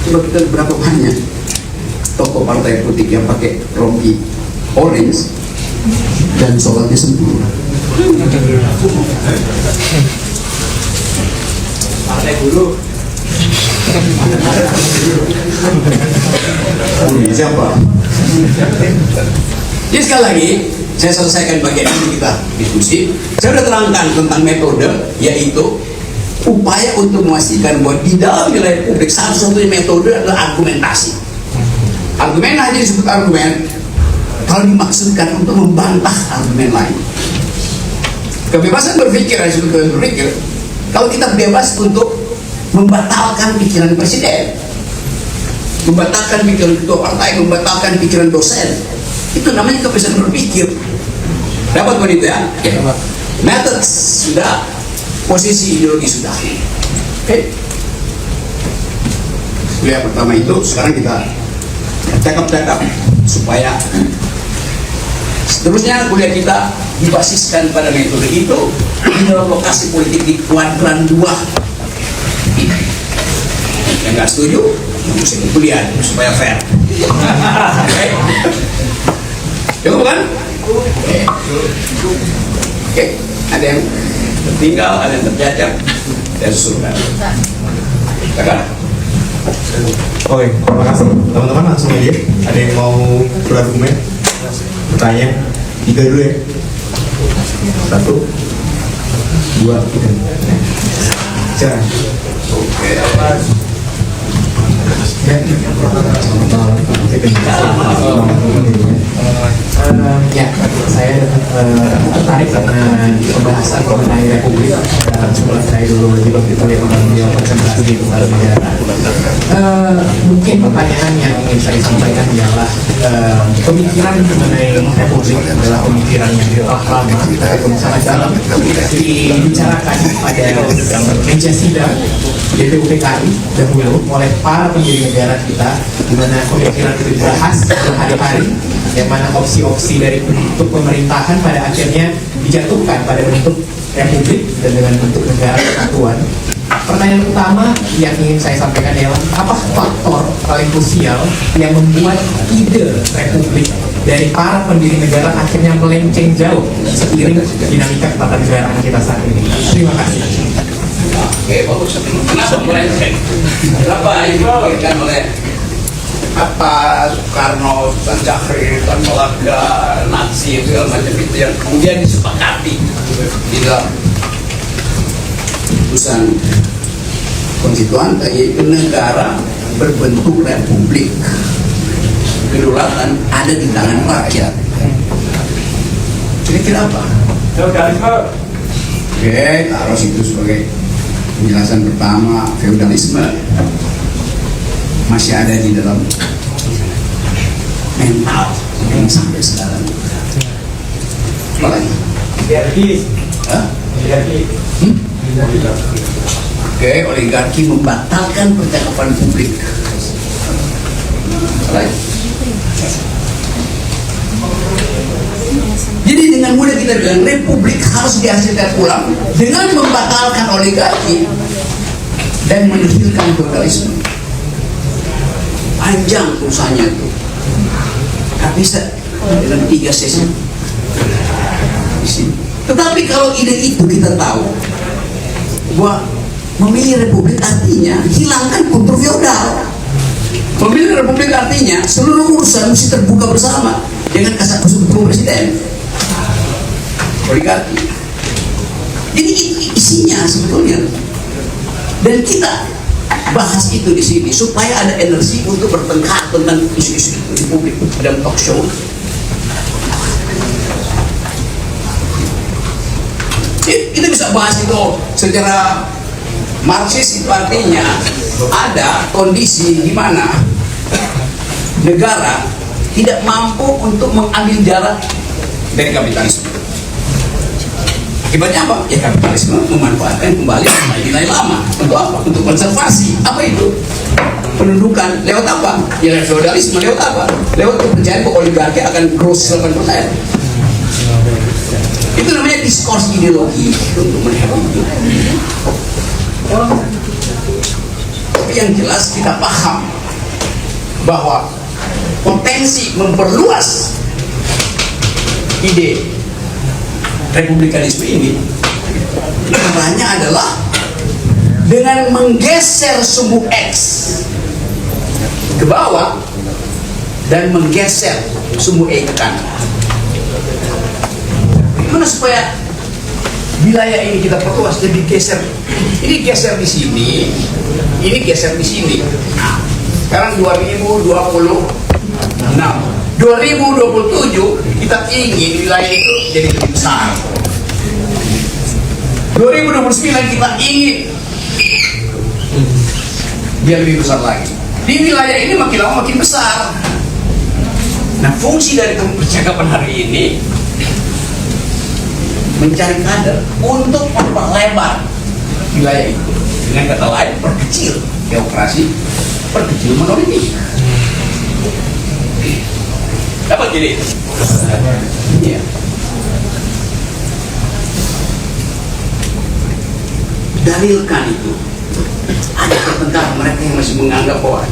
Coba kita berapa banyak tokoh partai politik yang pakai rompi orange dan sholatnya sempurna. Partai buruh. Siapa? Jadi sekali lagi saya selesaikan bagian ini, kita diskusi. Saya sudah terangkan tentang metode, yaitu upaya untuk memastikan bahwa di dalam wilayah publik satu-satunya metode adalah argumentasi. Argumen aja disebut argumen kalau dimaksudkan untuk membantah argumen lain. Kebebasan berpikir disebut kebebasan berpikir kalau kita bebas untuk membatalkan pikiran presiden, membatalkan pikiran ketua partai, membatalkan pikiran dosen. Itu namanya kebebasan berpikir. Dapat begitu ya? Method sudah, posisi ideologi sudah. Oke. Kuliah pertama itu, sekarang kita cakap-cakap supaya seterusnya kuliah kita dibasiskan pada metode itu di dalam lokasi politik di kuadran 2. Yang nggak setuju, mesti kuliah supaya fair. Oke. Cukup kan? Oke. Ada yang tertinggal, ada yang tercacat, dan susulan. Kan? Oke, terima kasih. Teman-teman langsung aja. Ada yang mau berargumen? Bertanya? 3 dulu ya. 1, 2, 3. Silakan. Oke. Ya, saya tertarik dengan pembahasan mengenai Republik. Coba saya dulu juga kita lihat beliau konsentrasi di negara. Mungkin pertanyaan yang ingin saya sampaikan ialah pemikiran mengenai Republik adalah pemikiran yang telah lama, sangat dalam, dibicarakan pada meja sidang DPUPKI dahulu oleh para pendiri negara kita, di mana pemikiran itu dibahas berhari-hari, yang mana opsi-opsi dari bentuk pemerintahan pada akhirnya dijatuhkan pada bentuk republik dan dengan bentuk negara kesatuan. Pertanyaan utama yang ingin saya sampaikan adalah apa faktor paling krusial yang membuat ide republik dari para pendiri negara akhirnya melenceng jauh seiring dinamika ketatanegaraan kita saat ini. Terima kasih. Oke, bagus. Kenapa melenceng? Kenapa itu diberikan oleh Soekarno, Sultan Syahrir, Tan Malaka, Nazi, segala macam itu yang kemudian disepakati di dalam Putusan konstituante, yaitu negara berbentuk republik, kedaulatan ada di tangan rakyat. Kira-kira apa? Oke, taruh situ sebagai penjelasan pertama. Feudalisme masih ada di dalam mental yang sampai sekarang. Apa lagi? Oke, oligarki membatalkan percakapan publik. Apa lagi? Jadi dengan mudah kita bilang republik harus dihasilkan ulang dengan membatalkan oligarki dan menihilkan feudalisme. Panjang urusannya itu. Gak bisa dalam 3 sesi di sini. Tetapi kalau ide itu kita tahu bahwa memilih republik artinya hilangkan kultur feodal. Memilih republik artinya seluruh urusan mesti terbuka bersama dengan kasakusuk presiden. Oligarki. Jadi itu isinya sebetulnya. Dan kita bahas itu di sini supaya ada energi untuk bertengkar tentang isu-isu itu di publik dalam talk show. Kita bisa bahas itu secara Marxis. Itu artinya ada kondisi di mana negara tidak mampu untuk mengambil jarak dari kapitalisme. Akibatnya apa? Ya kapitalisme memanfaatkan kembali nilai lama. Untuk apa? Untuk konservasi. Apa itu? Pendudukan. Lewat apa? Ya feudalisme. Lewat apa? Lewat kepercayaan bahwa oligarki akan growth 8%. Itu namanya diskurs ideologi untuk melihat itu. Tapi yang jelas kita paham bahwa potensi memperluas ide republikanisme ini caranya adalah dengan menggeser sumbu X ke bawah dan menggeser sumbu E ke kanan. Gimana supaya wilayah ini kita perluas, jadi geser. Ini geser di sini, ini geser di sini. Nah, sekarang 2026, 2027 kita ingin wilayah itu jadi lebih besar. 2029 kita ingin dia lebih besar lagi. Di wilayah ini makin lama makin besar. Nah, fungsi dari percakapan hari ini mencari kader untuk memperlebar wilayah itu. Dengan kata lain, perkecil demokrasi, perkecil monolitik. Dapat jadi itu. Iya. Dalilkan itu. Ada pertentangan mereka yang masih menganggap bahwa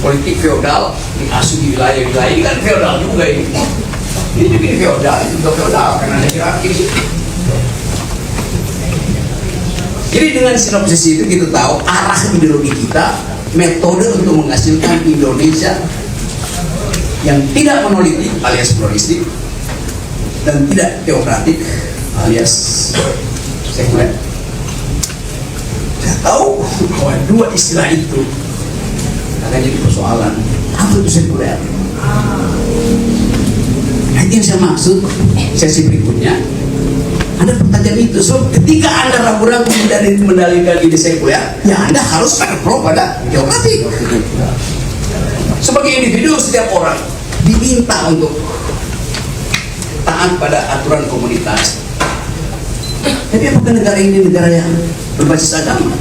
politik feodal diasuh di wilayah-wilayah ini kan feodal juga ini. Ini juga feodal, itu juga feodal karena ada hierarki. Jadi dengan sinopsis itu kita tahu arah ideologi kita, metode untuk menghasilkan Indonesia yang tidak monolitik alias pluralistik dan tidak teokratik alias sekuler. Saya tahu bahwa dua istilah itu akan jadi persoalan. Apa itu sekuler? Nah, itu yang saya maksud sesi berikutnya. Ada pertanyaan itu. So, ketika Anda ragu-ragu mendalilkan ide sekuler, ya Anda harus pro pada teokratik. Sebagai individu, setiap orang diminta untuk taat pada aturan komunitas. Tapi apakah negara ini negara yang berbasis agama?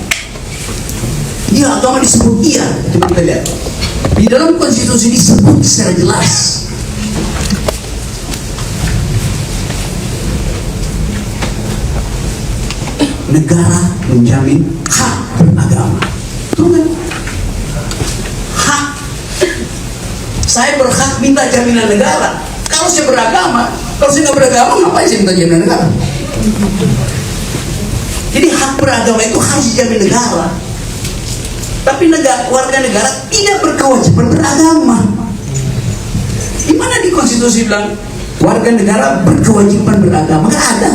Iya, agama disebut iya. Coba kita lihat. Di dalam konstitusi disebut secara jelas. Negara menjamin hak beragama. Betul kan? Hak. Saya berhak minta jaminan negara. Kalau saya beragama, kalau saya nggak beragama, ngapain saya minta jaminan negara? Jadi hak beragama itu harus dijamin negara. Tapi warga negara tidak berkewajiban beragama. Di mana di konstitusi bilang warga negara berkewajiban beragama? Nggak ada.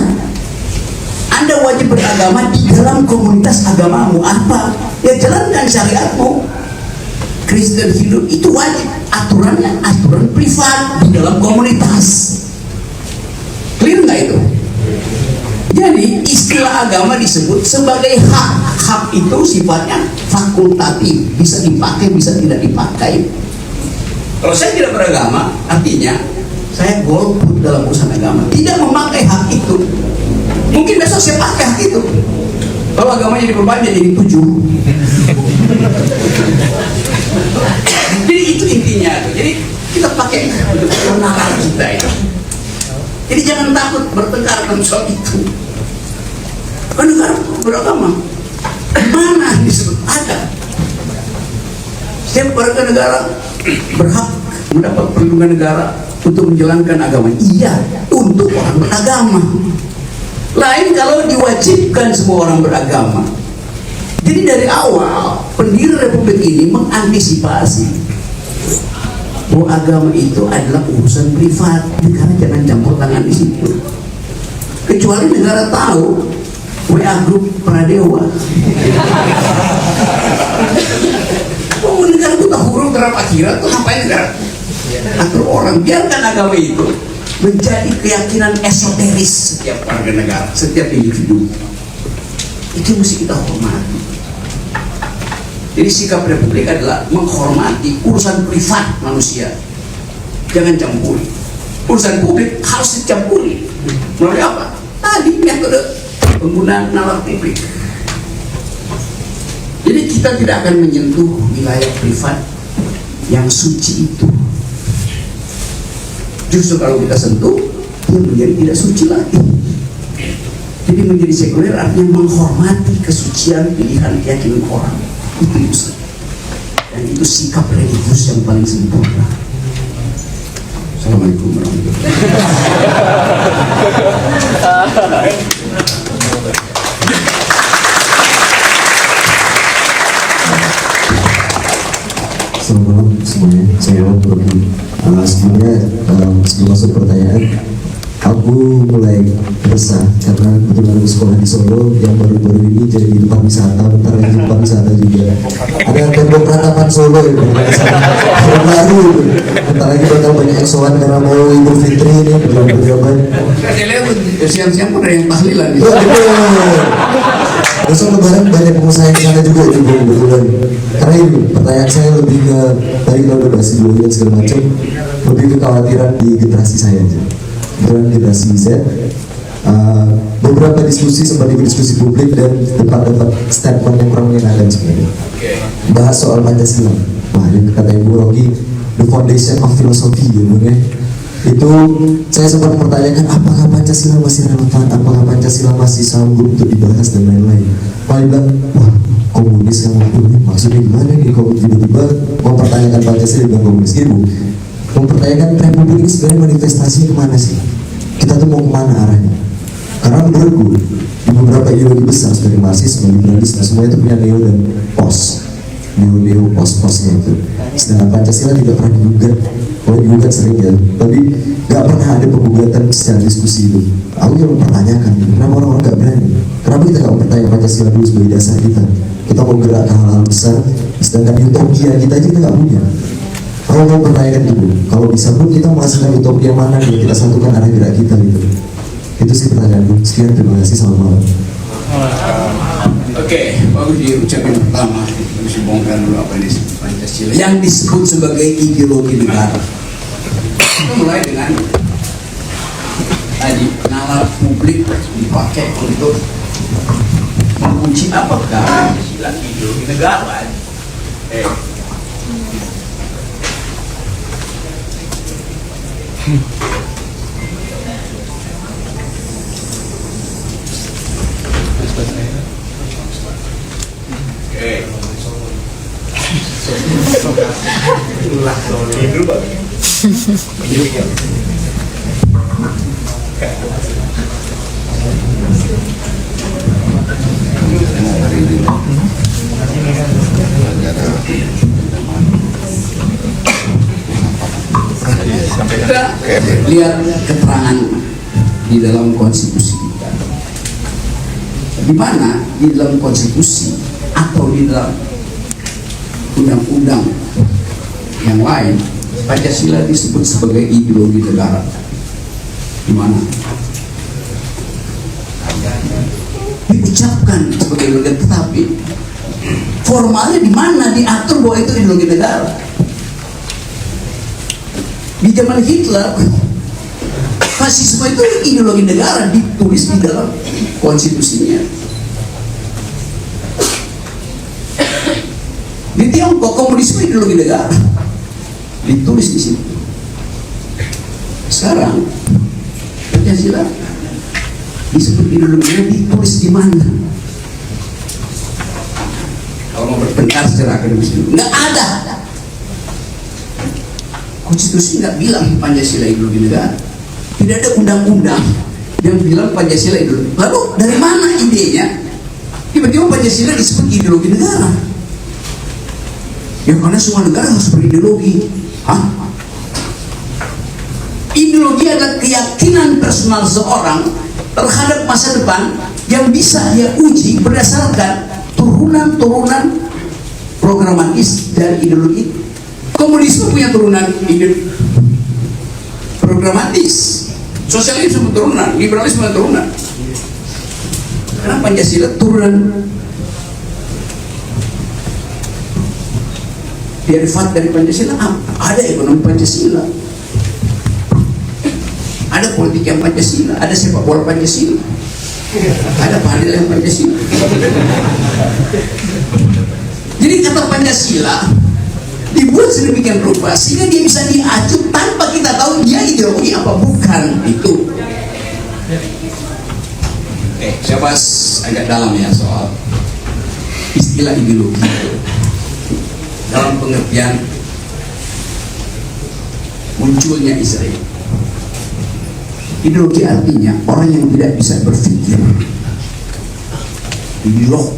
Anda wajib beragama di dalam komunitas agamamu. Apa? Ya jalankan syariatmu. Kristen hidup itu wajib. Aturannya aturan privat di dalam komunitas. Clear nggak itu? Jadi istilah agama disebut sebagai hak. Hak itu sifatnya fakultatif, bisa dipakai, bisa tidak dipakai. Kalau saya tidak beragama, artinya saya golput dalam urusan agama, tidak memakai hak itu. Mungkin besok saya pakai hak itu. Kalau agamanya diperbanyak jadi 7. Jadi itu intinya. Jadi kita pakai untuk kebenaran kita itu. Jadi jangan takut bertengkar dalam soal itu. Kan negara beragama. Mana disebut ada? Setiap warga negara berhak mendapat perlindungan negara untuk menjalankan agama. Iya, untuk orang beragama. Lain kalau diwajibkan semua orang beragama. Jadi dari awal pendiri Republik ini mengantisipasi bahwa agama itu adalah urusan privat, negara jangan campur tangan di situ. Kecuali negara tahu WA grup Pradewa. Oh, negara itu tahu huruf terhadap akhirat tuh ngapain negara? Atur orang, biarkan agama itu menjadi keyakinan esoteris setiap warga negara, setiap individu. Itu mesti kita hormati. Jadi sikap Republik adalah menghormati urusan privat manusia. Jangan campuri. Urusan publik harus dicampuri. Melalui apa? Tadi metode penggunaan nalar publik. Jadi kita tidak akan menyentuh wilayah privat yang suci itu. Justru kalau kita sentuh, dia menjadi tidak suci lagi. Jadi menjadi sekuler artinya menghormati kesucian pilihan keyakinan orang. Itu. Dan itu sikap religius yang paling sempurna. Assalamualaikum warahmatullahi wabarakatuh. Selamat malam semuanya, saya Robi. Sebelumnya sebelum masuk pertanyaan, aku mulai resah karena kebetulan aku sekolah di Solo yang baru-baru ini jadi tempat wisata, bentar lagi tempat wisata juga. Ada tembok ratapan Solo yang baru, bentar lagi bakal banyak eksoan karena mau Idul Fitri ini belum berjalan. Saya lihat siang-siang pun ada yang tahlilan. Besok lebaran banyak pengusaha yang sana juga itu kebetulan. Karena ini pertanyaan saya lebih ke tadi kalau udah bahas dulu dan segala macam, lebih ke kekhawatiran di generasi saya aja. Kebetulan generasi Z, beberapa diskusi sempat di diskusi publik dan dapat statement yang kurang menyenangkan sebenarnya. Bahas soal Pancasila. Wah, yang kata Ibu Rocky, the foundation of philosophy ya. Itu saya sempat mempertanyakan apakah Pancasila masih relevan, apakah Pancasila masih sanggup untuk dibahas dan lain-lain. Malah bilang, wah komunis yang waktu ini maksudnya gimana nih kalau tiba-tiba mempertanyakan Pancasila dengan komunis ibu, mempertanyakan Republik ini sebenarnya manifestasi kemana sih? Kita tuh mau kemana arahnya? Karena menurutku di beberapa ideologi besar seperti Marxisme, liberalisme, semua itu punya neo dan pos. Neo pos-posnya itu. Sedangkan Pancasila tidak pernah digugat. Kalau digugat sering ya, tapi gak pernah ada pengugatan secara diskusi itu. Aku yang mempertanyakan, kenapa orang-orang gak berani? Kenapa kita gak mempertanyakan Pancasila dulu sebagai dasar kita? Kita kita mau gerak ke hal-hal besar, sedangkan utopia kita aja kita nggak punya. Kalau mau pertanyakan itu, kalau bisa pun kita menghasilkan utopia mana yang kita satukan arah gerak kita gitu. Itu sih pertanyaanku. Sekian, terima kasih, selamat malam. Oke, bagus diucapkan pertama. Harus dibongkar dulu apa ini Pancasila yang disebut sebagai ideologi negara. Kita mulai dengan tadi nalar publik dipakai untuk mengunci apakah Pancasila ideologi negara. Kita lihat keterangan di dalam konstitusi kita. Di mana di dalam konstitusi atau di dalam undang-undang yang lain Pancasila disebut sebagai ideologi negara. Di mana? Diucapkan sebagai ideologi, tetapi formalnya di mana diatur bahwa itu ideologi negara? Di zaman Hitler, fasisme itu ideologi negara ditulis di dalam konstitusinya. Di Tiongkok komunisme ideologi negara ditulis di situ. Sekarang Pancasila disebut ideologi negara ditulis di mana? Kalau mau berpencar secara akademis dulu, nggak ada. Konstitusi nggak bilang Pancasila ideologi negara. Tidak ada undang-undang yang bilang Pancasila ideologi. Lalu dari mana idenya? Tiba-tiba Pancasila disebut ideologi negara. Ya karena semua negara harus berideologi. Hah? Ideologi adalah keyakinan personal seorang terhadap masa depan yang bisa dia uji berdasarkan turunan-turunan programatis dari ideologi. Komunisme punya turunan programatis, sosialisme turunan, liberalisme turunan. Karena Pancasila turunan derivat dari Pancasila. Ada ekonomi Pancasila, ada politik yang Pancasila, ada sepak bola Pancasila, ada padel yang Pancasila. Jadi kata Pancasila dibuat sedemikian rupa sehingga dia bisa diacu tanpa kita tahu dia ideologi apa bukan itu. Saya bahas agak dalam ya soal istilah ideologi itu. Dalam pengertian munculnya Israel. Ideologi artinya orang yang tidak bisa berpikir, ideolog,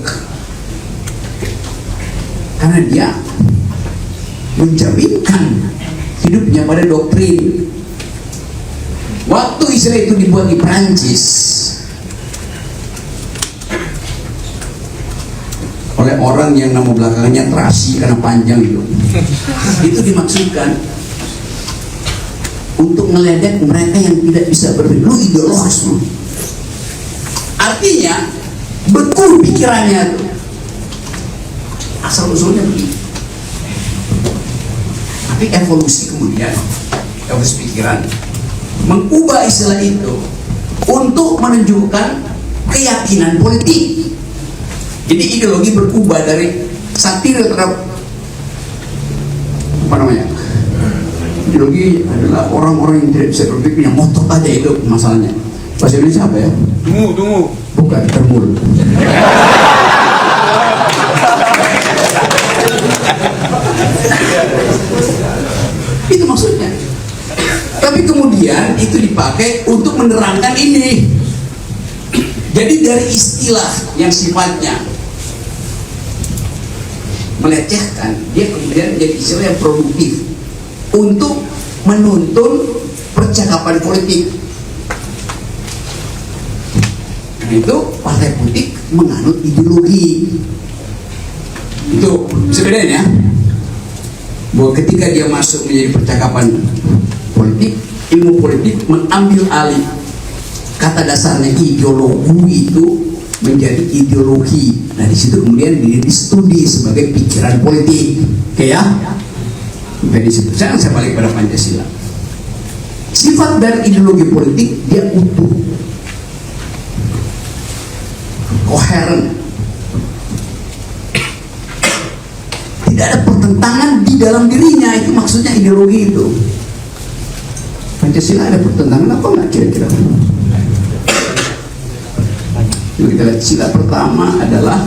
karena dia mencerminkan hidupnya pada doktrin. Waktu Israel itu dibuat di Prancis oleh orang yang nama belakangnya terasi karena panjang itu dimaksudkan untuk meledek mereka yang tidak bisa berpikir. Lu ideologis lu. Artinya betul pikirannya tuh. Asal usulnya begitu. Tapi evolusi kemudian, evolusi pikiran mengubah istilah itu untuk menunjukkan keyakinan politik. Jadi ideologi berubah dari satir terhadap apa namanya? Ideologi adalah orang-orang yang tidak bisa berpikir, yang ngotot aja itu masalahnya. Bahasa Indonesia apa ya? Tunggu. Bukan, termul. Itu maksudnya. Tapi kemudian itu dipakai untuk menerangkan ini. Jadi dari istilah yang sifatnya melecehkan, dia kemudian menjadi istilah yang produktif untuk menuntun percakapan politik. Karena itu partai politik menganut ideologi. Itu sebenarnya bahwa ketika dia masuk menjadi percakapan politik, ilmu politik mengambil alih kata dasarnya ideologi itu menjadi ideologi. Nah di situ kemudian studi sebagai pikiran politik, oke ya? Dari situ saya balik pada Pancasila. Sifat dari ideologi politik dia utuh, koheren, tidak ada pertentangan di dalam dirinya. Itu maksudnya ideologi itu. Pancasila ada pertentangan apa enggak kira-kira? Jadi kita lihat sila pertama adalah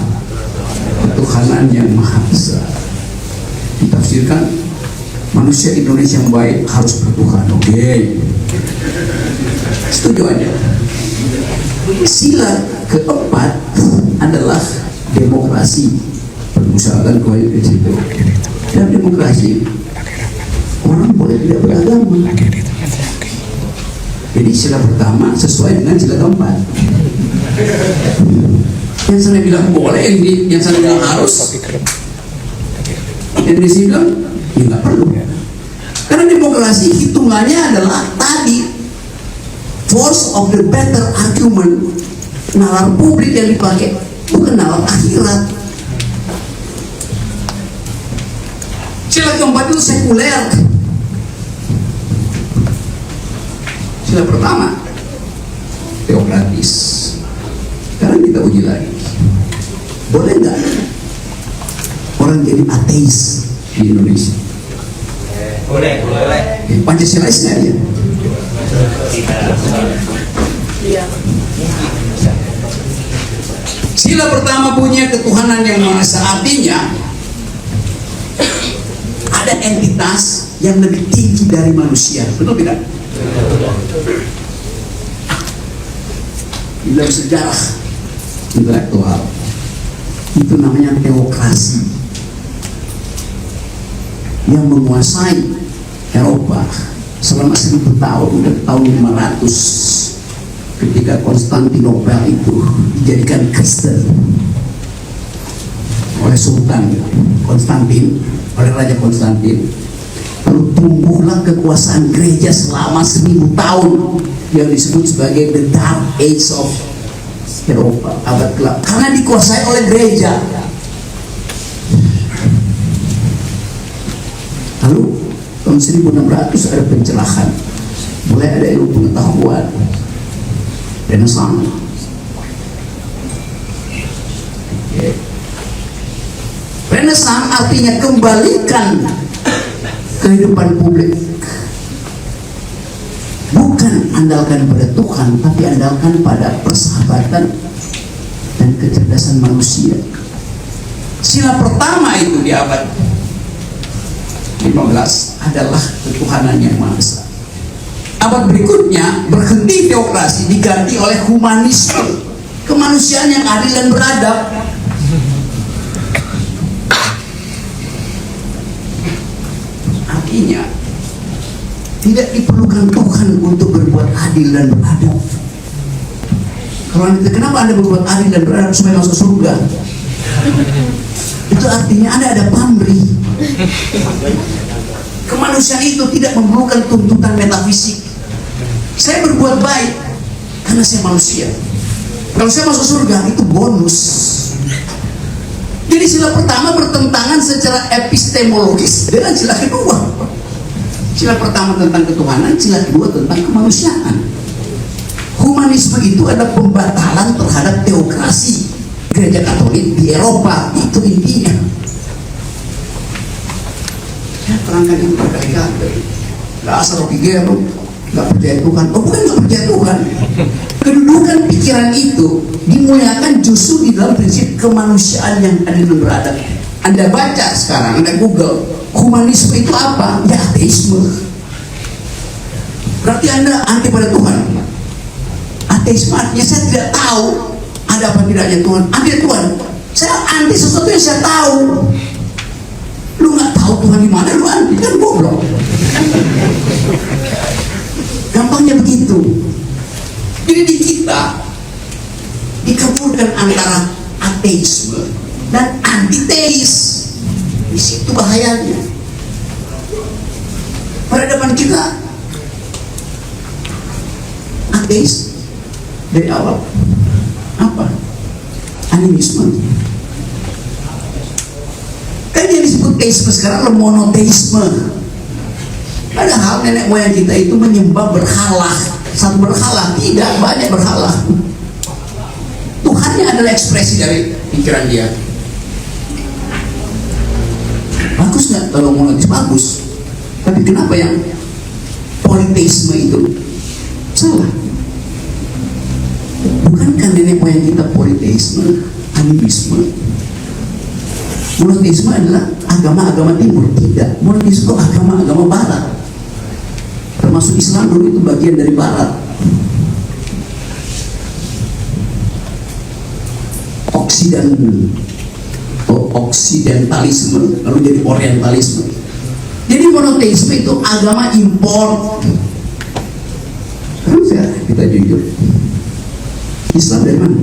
ketuhanan yang maha esa. Ditafsirkan manusia Indonesia yang baik harus bertuhan. Oke, setuju aja. Sila keempat adalah demokrasi. Misalkan kau di situ, dalam demokrasi orang boleh tidak beragama. Jadi sila pertama sesuai dengan sila keempat. Yang sana bilang boleh, yang sana bilang harus, yang di sini bilang ya nggak perlu. Karena demokrasi hitungannya adalah tadi force of the better argument, nalar publik yang dipakai, bukan nalar akhirat. Sila keempat itu sekuler. Sila pertama teokratis. Sekarang kita uji lagi, boleh nggak orang jadi ateis di Indonesia? Boleh. Pancasilais nggak dia? Sila pertama punya ketuhanan yang maha esa, artinya ada entitas yang lebih tinggi dari manusia, betul tidak? Di dalam sejarah intelektual itu namanya teokrasi yang menguasai Eropa selama 1000 tahun, dari tahun 500 ketika Konstantinopel itu dijadikan Kristen oleh Sultan Konstantin, oleh Raja Konstantin. Lalu tumbuhlah kekuasaan gereja selama 1000 tahun yang disebut sebagai the Dark Age of Eropa, abad gelap, karena dikuasai oleh gereja. Lalu tahun 1600 ada pencerahan, mulai ada ilmu pengetahuan, Renaissance. Renaissance artinya kembalikan kehidupan publik, bukan andalkan pada Tuhan, tapi andalkan pada persahabatan dan kecerdasan manusia. Sila pertama itu di abad 15 adalah ketuhanan yang maha esa. Abad berikutnya berhenti teokrasi, diganti oleh humanisme, kemanusiaan yang adil dan beradab. Artinya tidak diperlukan Tuhan untuk berbuat adil dan beradab. Kalau Anda, kenapa Anda berbuat adil dan beradab supaya masuk surga? Itu artinya Anda ada pamrih. Kemanusiaan itu tidak memerlukan tuntutan metafisik. Saya berbuat baik karena saya manusia. Kalau saya masuk surga itu bonus. Jadi sila pertama bertentangan secara epistemologis dengan sila kedua. Sila pertama tentang ketuhanan, sila kedua tentang kemanusiaan. Humanisme itu ada pembatalan terhadap teokrasi gereja Katolik di Eropa, itu intinya. Ya, terangkan itu berkali-kali. Dasar Rocky Gerung nggak percaya Tuhan. Oh, bukan nggak percaya Tuhan. Kedudukan pikiran itu dimuliakan justru di dalam prinsip kemanusiaan yang adil dan beradab. Anda baca sekarang, Anda Google, humanisme itu apa? Ya ateisme. Berarti Anda anti pada Tuhan. Ateisme artinya saya tidak tahu ada apa tidaknya Tuhan. Anti Tuhan. Saya anti sesuatu yang saya tahu. Lu nggak tahu Tuhan di mana, lu anti, kan goblok. Gampangnya begitu. Jadi di kita dikabulkan antara ateisme dan antiteis. Di situ bahayanya. Peradaban kita ateis dari awal. Apa? Animisme. Kan yang disebut teisme sekarang adalah monoteisme. Padahal nenek moyang kita itu menyembah berhala. Satu berhala, tidak banyak berhala. Tuhannya adalah ekspresi dari pikiran dia. Bagus nggak kalau monoteis? Bagus. Tapi kenapa yang politeisme itu salah? Bukankah nenek moyang kita politeisme, animisme? Monoteisme adalah agama-agama timur. Tidak, monoteisme itu agama-agama barat. Termasuk Islam dulu itu bagian dari barat. Oksidentalisme lalu jadi orientalisme. Jadi monoteisme itu agama impor. Terus ya kita jujur, Islam dari mana?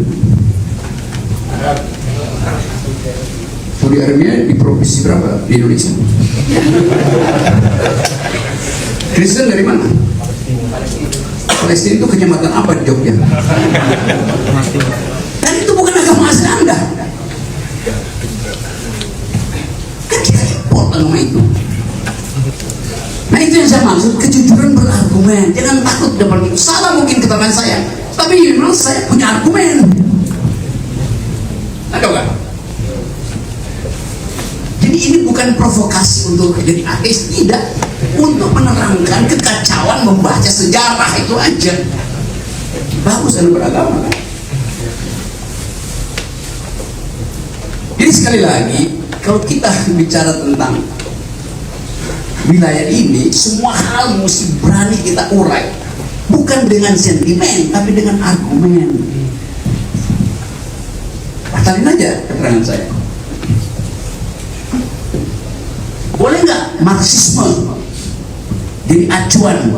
Saudi Arabia di provinsi berapa di Indonesia? Kristen dari mana? Palestina itu kecamatan apa di Jogja? Dan itu bukan agama asli Anda. Kan kita impor agama itu. Nah itu yang saya maksud, kejujuran berargumen. Jangan takut depan itu. Salah mungkin keterangan saya, tapi memang saya punya argumen. Ada nggak? Jadi ini bukan provokasi untuk jadi ateis, tidak. Untuk menerangkan kekacauan membaca sejarah itu aja. Bagus Anda beragama kan? Jadi sekali lagi, kalau kita bicara tentang wilayah ini, semua hal mesti berani kita urai, bukan dengan sentimen tapi dengan argumen. Batalin aja keterangan saya. Boleh nggak Marxisme jadi acuan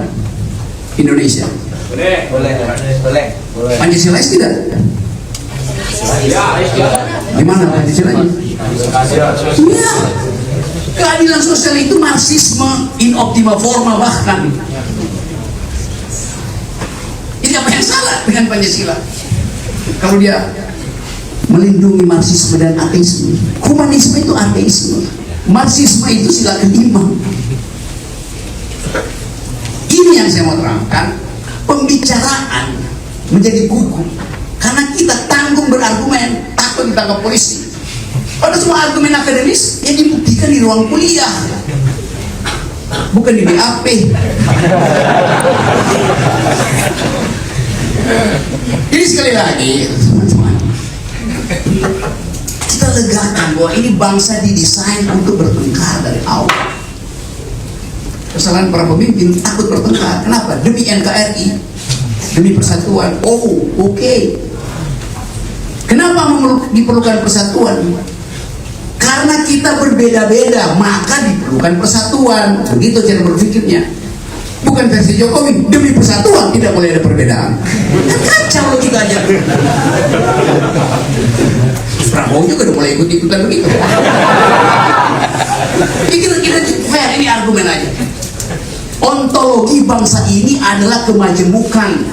Indonesia? Boleh. Pancasilais tidak? Gimana Pancasilais? Iya. Keadilan sosial itu Marxisme in optima forma bahkan. Ini apa yang salah dengan Pancasila? Kalau dia melindungi Marxisme dan ateisme. Humanisme itu ateisme. Marxisme itu sila kelima. Ini yang saya mau terangkan. Pembicaraan menjadi gugur karena kita tanggung berargumen, takut ditangkap polisi. Pada semua argumen akademis yang dibuktikan di ruang kuliah, bukan di BAP. Jadi sekali lagi, teman-teman, kita legakan bahwa ini bangsa didesain untuk bertengkar dari awal. Kesalahan para pemimpin takut bertengkar. Kenapa? Demi NKRI, demi persatuan. Oh, oke. Kenapa diperlukan persatuan? Karena kita berbeda-beda, maka diperlukan persatuan. Begitu cara berpikirnya. Bukan versi Jokowi, demi persatuan tidak boleh ada perbedaan. Kan kacau logika aja. Prabowo juga udah mulai ikut-ikutan begitu. Kira-kira fair, ini argumen aja. Ontologi bangsa ini adalah kemajemukan.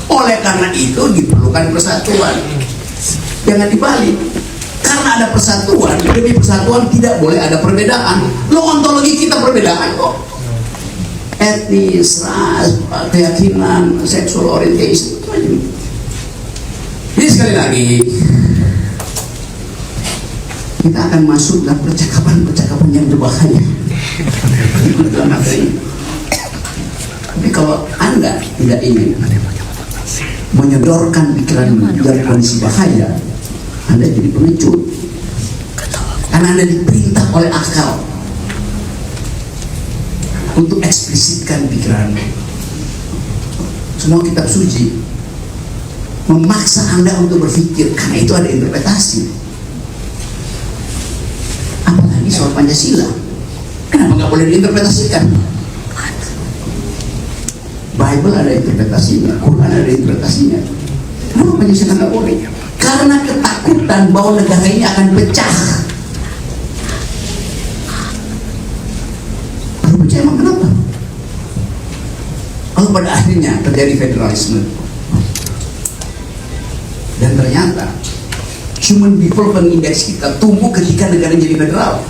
Oleh karena itu diperlukan persatuan. Jangan dibalik. Karena ada persatuan, demi persatuan tidak boleh ada perbedaan. Lo ontologi kita perbedaan kok. Etnis, ras, keyakinan, sexual orientation itu aja. Jadi sekali lagi kita akan masuk dalam percakapan yang berbahaya. Tapi kalau Anda tidak ingin menyodorkan pikiran dalam kondisi bahaya, Anda jadi pengecut. Karena Anda diperintah oleh akal untuk eksplisitkan pikiran. Semua kitab suci memaksa Anda untuk berpikir, karena itu ada interpretasi. Apalagi soal Pancasila, kenapa nggak boleh diinterpretasikan? Bible ada interpretasinya, Quran ada interpretasinya. Kenapa Pancasila nggak boleh? karena ketakutan bahwa negara ini akan pecah. Baru pecah emang kenapa? Kalau pada akhirnya terjadi federalisme, dan ternyata human development index kita tumbuh ketika negara jadi federal,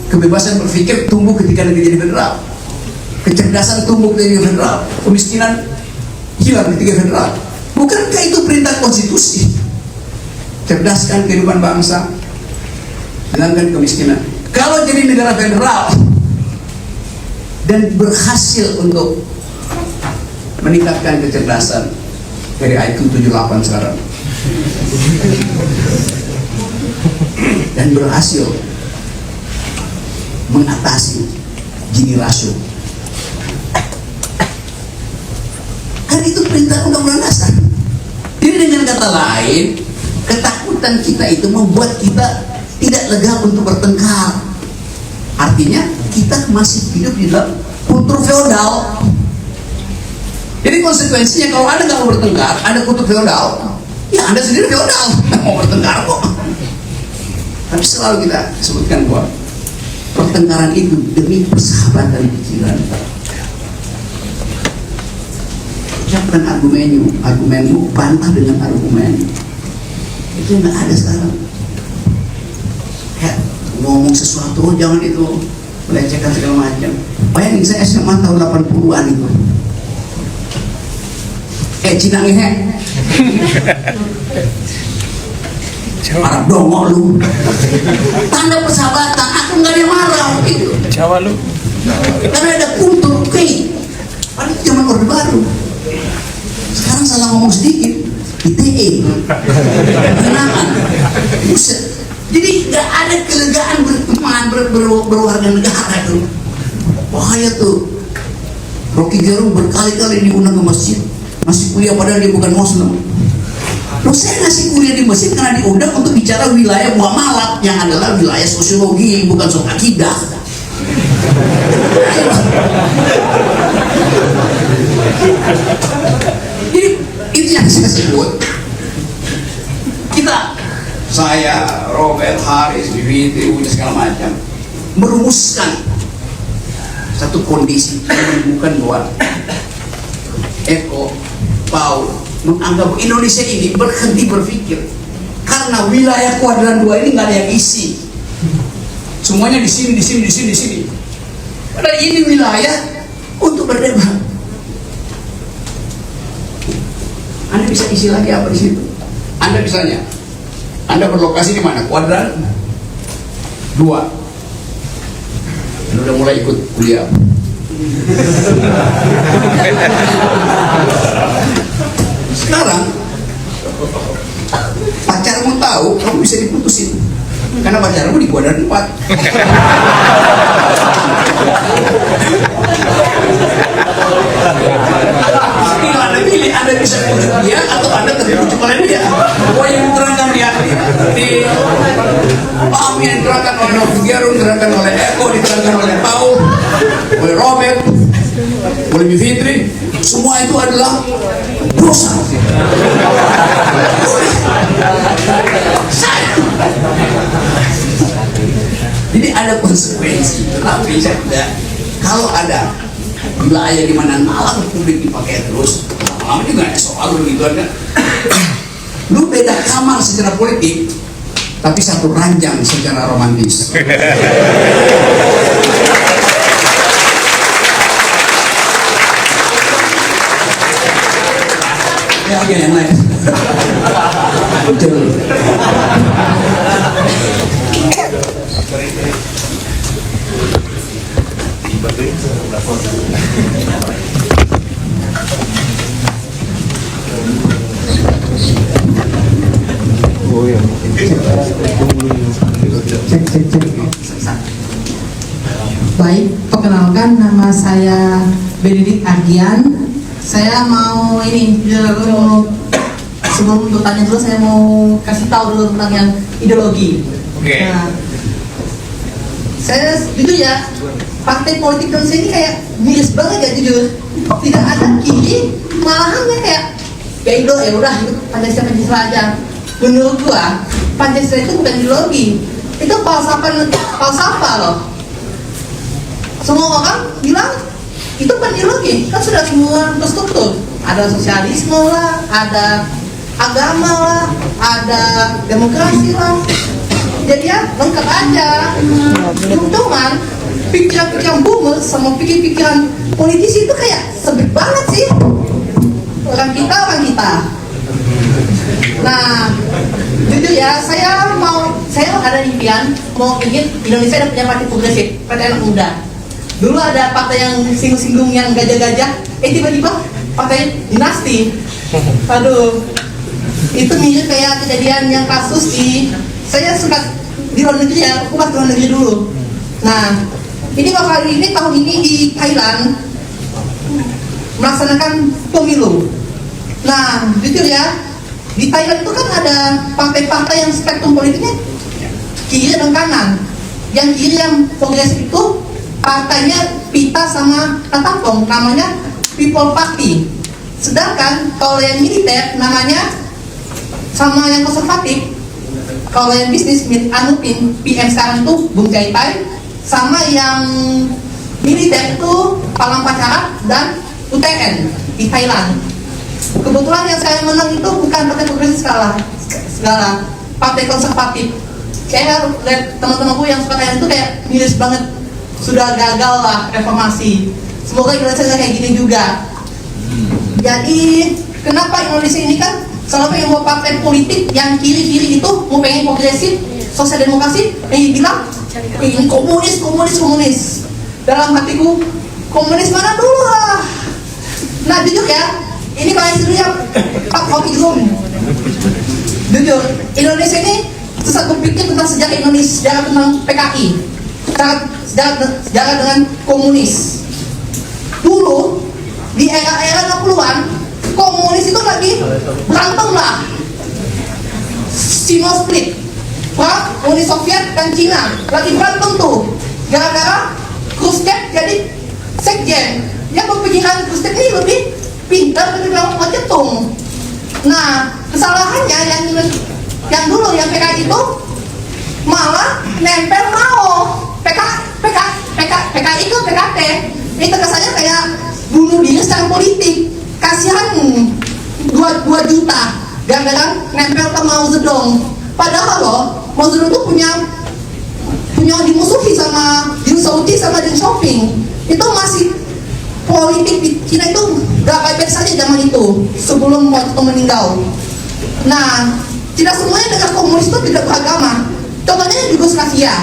kebebasan berpikir tumbuh ketika negara jadi federal, kecerdasan tumbuh ketika jadi federal, kemiskinan hilang ketika federal. Bukankah itu perintah konstitusi? Cerdaskan kehidupan bangsa, hilangkan kemiskinan. Kalau jadi negara federal dan berhasil untuk meningkatkan kecerdasan dari IQ 78 sekarang, dan berhasil mengatasi Gini rasio, kan itu perintah undang-undang dasar. Jadi dengan kata lain, ketakutan kita itu membuat kita tidak lega untuk bertengkar. Artinya kita masih hidup di dalam kultur feodal. Jadi konsekuensinya kalau Anda nggak mau bertengkar, Anda kultur feodal, ya Anda sendiri feodal, nggak mau bertengkar kok. Tapi selalu kita sebutkan bahwa pertengkaran itu demi persahabatan pikiran. Ucapkan argumenmu, bantah dengan argumen. Itu nggak ada sekarang. Kayak ngomong sesuatu, oh jangan itu melecehkan segala macam. Bayangin saya SMA tahun 80-an itu. Cina ngehe. Arab dongok lu. Tanda persahabatan, aku nggak ada marah gitu. Jawa lu. Karena ada kultur kayak. Padahal itu zaman Orde Baru. Sekarang salah ngomong sedikit, ITE, kenangan, buset. Jadi nggak ada kelegaan berteman, berwarga negara itu. Bahaya tuh. Rocky Gerung berkali-kali diundang ke masjid, masih kuliah padahal dia bukan Muslim. Loh, saya ngasih kuliah di masjid karena diundang untuk bicara wilayah muamalat yang adalah wilayah sosiologi, bukan soal akidah. Jadi itu yang saya sebut. Saya, Robert, Haris, Bivitri, Uja segala macam merumuskan satu kondisi yang menemukan bahwa Eko, Paul menganggap Indonesia ini berhenti berpikir karena wilayah kuadran 2 ini nggak ada yang isi, semuanya di sini. Padahal ini wilayah untuk berdebat. Anda bisa isi lagi apa di situ? Anda misalnya, Anda berlokasi di mana? Kuadran 2. Anda udah mulai ikut kuliah. Sekarang pacarmu tahu kamu bisa diputusin karena pacarmu di kuadran 4. Tinggal Anda pilih, Anda bisa pujuk dia atau Anda terpujuk oleh dia. Pokoknya yang diterangkan dia di Pak yang diterangkan oleh Rocky Gerung, diterangkan oleh Eko, diterangkan oleh Paul, oleh Robert, oleh Bivitri, semua itu adalah dosa. Jadi ada konsekuensi. Tapi saya tidak, kalau ada wilayah di mana nalar publik dipakai terus, lama juga ada soal begitu kan. Lu beda kamar secara politik, tapi satu ranjang secara romantis. Ya, oke, yang lain. Betul. Baik, perkenalkan nama saya Benedict Ardian. Saya mau sebelum bertanya dulu saya mau kasih tahu dulu tentang yang ideologi. Oke. Nah, saya jujur ya, partai politik Indonesia ini kayak bias banget ya jujur. Tidak ada kiri, malahan kayak ya udah Pancasila aja. menurut gua Pancasila itu bukan ideologi, itu falsafah loh. Semua orang bilang itu bukan ideologi, kan sudah semua terstruktur. Ada sosialisme lah, ada agama lah, ada demokrasi lah. Jadi ya lengkap aja. Cuman pikiran-pikiran boomer sama pikiran politisi itu kayak sebet banget sih. Orang kita. Nah, jujur ya, saya ada impian mau ingin Indonesia ada punya partai progresif, partai anak muda. Dulu ada partai yang singgung-singgung yang gajah-gajah, tiba-tiba partai dinasti. Aduh, itu mirip kayak kejadian yang kasus saya suka di luar negeri ya, aku pas di luar negeri dulu. Nah, ini tahun ini di Thailand melaksanakan pemilu. Nah, jujur ya, di Thailand itu kan ada partai-partai yang spektrum politiknya kiri dan kanan. Yang kiri yang progresif itu partainya pita sama tatapong, namanya People Party. Sedangkan kalau yang militer namanya sama yang konservatif. Kalau yang bisnis Anupin PM sekarang tuh Bung Jaitai, sama yang militer itu Palang Pacarat dan UTN di Thailand. Kebetulan yang saya menang itu bukan partai progresif segala partai konservatif. Saya lihat teman-temanku yang suka Thailand itu kayak miris banget, sudah gagal lah reformasi. Semoga Indonesia kayak gini juga. Jadi kenapa Indonesia ini kan selalu pengen mau partai politik yang kiri-kiri itu mau pengen progresif, sosial demokrasi, yang bilang ini komunis. Dalam hatiku, komunis mana dulu lah. Nah jujur ya, ini paling seru ya Pak Rocky Gerung. Jujur, Indonesia ini sesat berpikir tentang sejarah Indonesia, sejarah tentang PKI, sejarah dengan komunis. Dulu di era 60-an komunis itu lagi berantem lah, Sino split, Perang Uni Soviet dan Cina lagi berantem tuh gara-gara Khrushchev jadi sekjen. Yang berpikiran Khrushchev ini lebih pintar dari Mao Zedong. Nah kesalahannya yang dulu yang PKI itu malah nempel Mao. PKI itu PKT ini kesannya kayak bunuh diri secara politik. Kasihan 2 juta gara-gara nempel ke Mao Zedong. Padahal loh Mao Zedong itu punya dimusuhi sama Deng Xiaoping sama Deng Xiaoping. Itu masih politik di Cina itu gak baik-baik saja zaman itu sebelum Mao Zedong meninggal. Nah tidak semuanya negara komunis itu tidak beragama. Contohnya Yugoslavia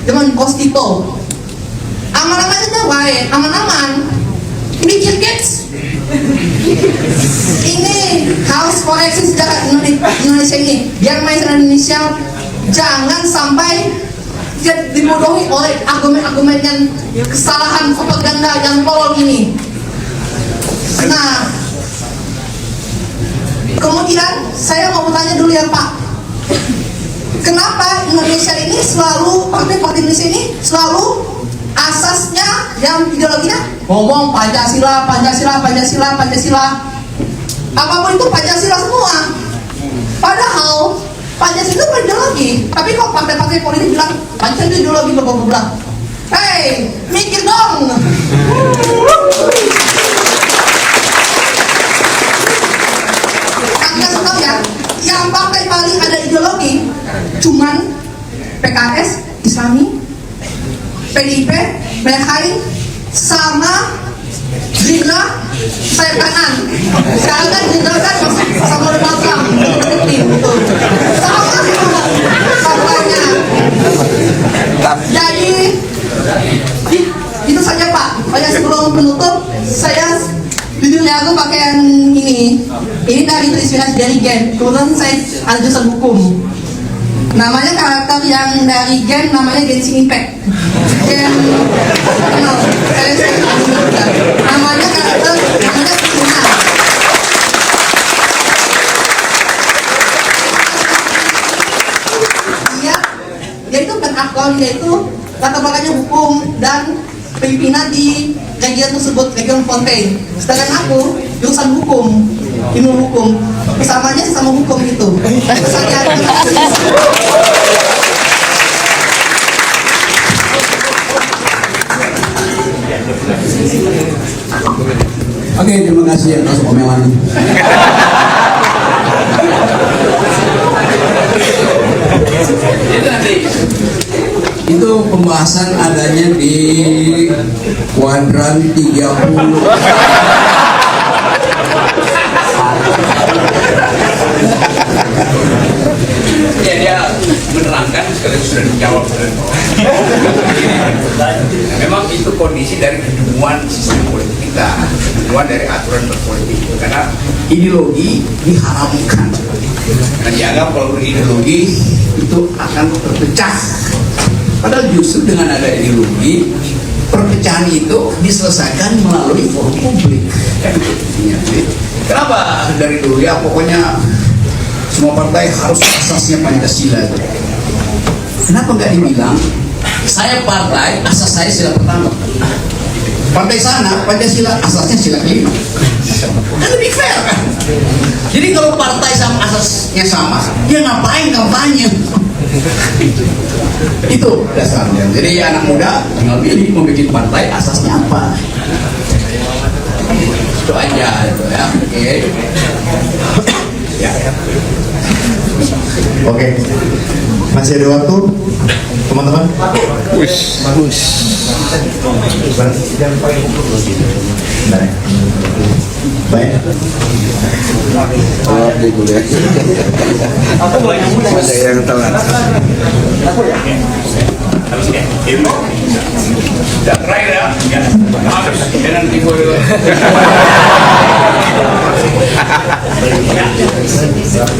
dengan Bos Tito, aman-aman aja baik, aman-aman. Mikir kids, ini harus koreksi sejarah Indonesia ini biar masyarakat Indonesia jangan sampai dibodohi oleh argumen-argumen yang kesalahan propaganda yang tolol ini. Nah kemudian saya mau bertanya dulu ya Pak, kenapa Indonesia ini selalu, partai-partai Indonesia ini selalu asasnya yang ideologinya ngomong Pancasila. Apapun itu Pancasila semua. Padahal Pancasila itu bukan ideologi. Tapi kok partai-partai politik bilang Pancasila itu ideologi, bla. Hei, mikir dong. Anda tahu ya, yang partai paling ada ideologi cuman PKS, Islami, PDIP, PKI, sama Gerindra, saya kanan. Sekarang kan Gerindra kan sama Donald Trump, sama semuanya. Jadi itu saja Pak. Banyak sebelum penutup, saya jujurnya aku pakai yang ini. Ini dari terinspirasi dari Gen. Kebetulan saya ada jurusan hukum. Namanya karakter yang dari Gen namanya Genshin Impact. Gen kenal, namanya karakter namanya Sukuna. Dia itu bukan aktor, dia itu latar belakangnya hukum dan pimpinan di region tersebut, region Fontaine. Sedangkan aku jurusan hukum. ilmu hukum. Kesamanya sama hukum itu. Misalnya Oke, terima kasih atas komelan. Itu pembahasan adanya di kuadran 30. Ya, dia menerangkan sekali sudah dijawab. Memang itu kondisi dari kedunguan sistem politik kita, kedunguan dari aturan berpolitik, karena ideologi diharamkan. Karena dianggap kalau berideologi itu akan terpecah. Padahal justru dengan ada ideologi, perpecahan itu diselesaikan melalui forum publik. Kenapa dari dulu ya pokoknya semua partai harus asasnya Pancasila itu. Kenapa nggak dibilang saya partai asas saya sila pertama, partai sana Pancasila asasnya sila kelima, kan lebih fair kan? Jadi kalau partai sama asasnya sama, dia ngapain kampanye? Itu dasarnya. Jadi anak muda tinggal pilih mau bikin partai asasnya apa. Itu aja itu ya. Oke. Ya. Oke, masih ada waktu, teman-teman. Baik. Banyak yang telat. Dan terakhir ya, habis dengan tipe.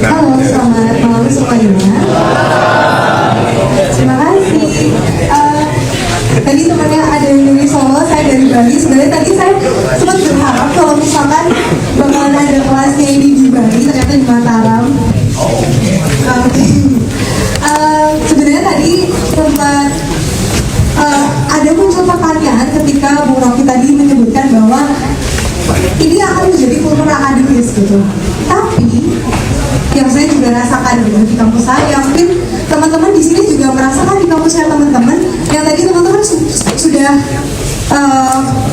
Halo, selamat malam semuanya. Terima kasih. Tadi temannya ada yang dari Solo, saya dari Bali. Sebenarnya tadi saya sempat berharap kalau misalkan bakalan ada kelasnya ini di Bali, ternyata di Mataram. Sebenarnya tadi sempat ada muncul pertanyaan ketika Bung Rocky tadi menyebutkan bahwa ini akan menjadi kultur akademis gitu. Tapi yang saya juga rasakan gitu, di kampus saya, mungkin teman-teman di sini juga merasakan di kampusnya teman-teman, yang tadi teman-teman sudah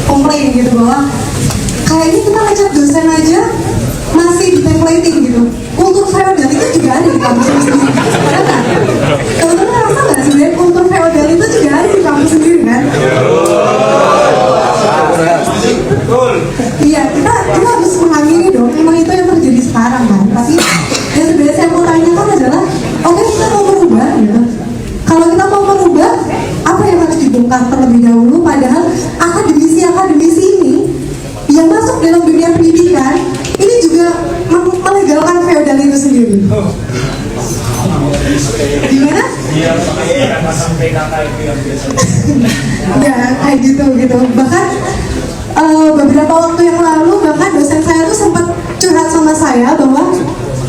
komplain gitu bahwa kayaknya kita ngecap dosen aja masih di-templating gitu. Kultur feodal itu juga ada di kampus sendiri. Padahal kan? Teman-teman ngerasa nggak sebenarnya kultur feodal itu juga ada di kampus sendiri kan? Iya, kita harus mengamini dong. Memang itu yang terjadi sekarang kan. Tapi yang sebenarnya saya mau tanyakan adalah, oke, kita mau merubah gitu. Kalau kita mau merubah, apa yang harus dibongkar terlebih dahulu? Padahal akademisi ini yang masuk dalam dunia pendidikan ini juga melegalkan feodal itu sendiri. Gimana? Ya kayak gitu. Bahkan beberapa waktu yang lalu bahkan dosen saya tuh sempat curhat sama saya bahwa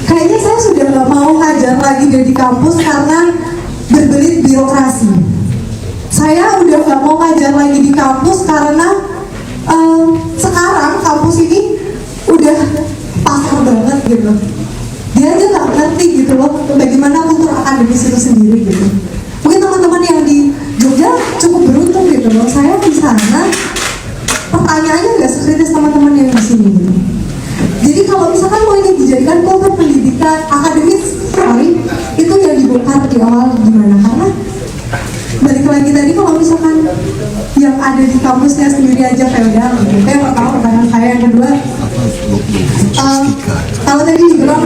kayaknya saya sudah nggak mau ngajar lagi dari kampus karena berbelit birokrasi. Saya udah nggak mau ngajar lagi di kampus karena sekarang kampus ini udah pasar banget gitu. Dia aja nggak ngerti gitu loh bagaimana kultur akademis itu sendiri gitu. Mungkin teman-teman yang di Jogja cukup beruntung gitu loh. Saya di sana pertanyaannya nggak sekritis teman-teman yang di sini gitu. Jadi kalau misalkan mau ini dijadikan kultur pendidikan akademis, itu yang dibongkar di awal gimana? Karena balik lagi tadi kalau misalkan yang ada di kampusnya sendiri aja feodal gitu. Itu yang pertama pertanyaan saya. Yang kedua, kalau tadi dibilang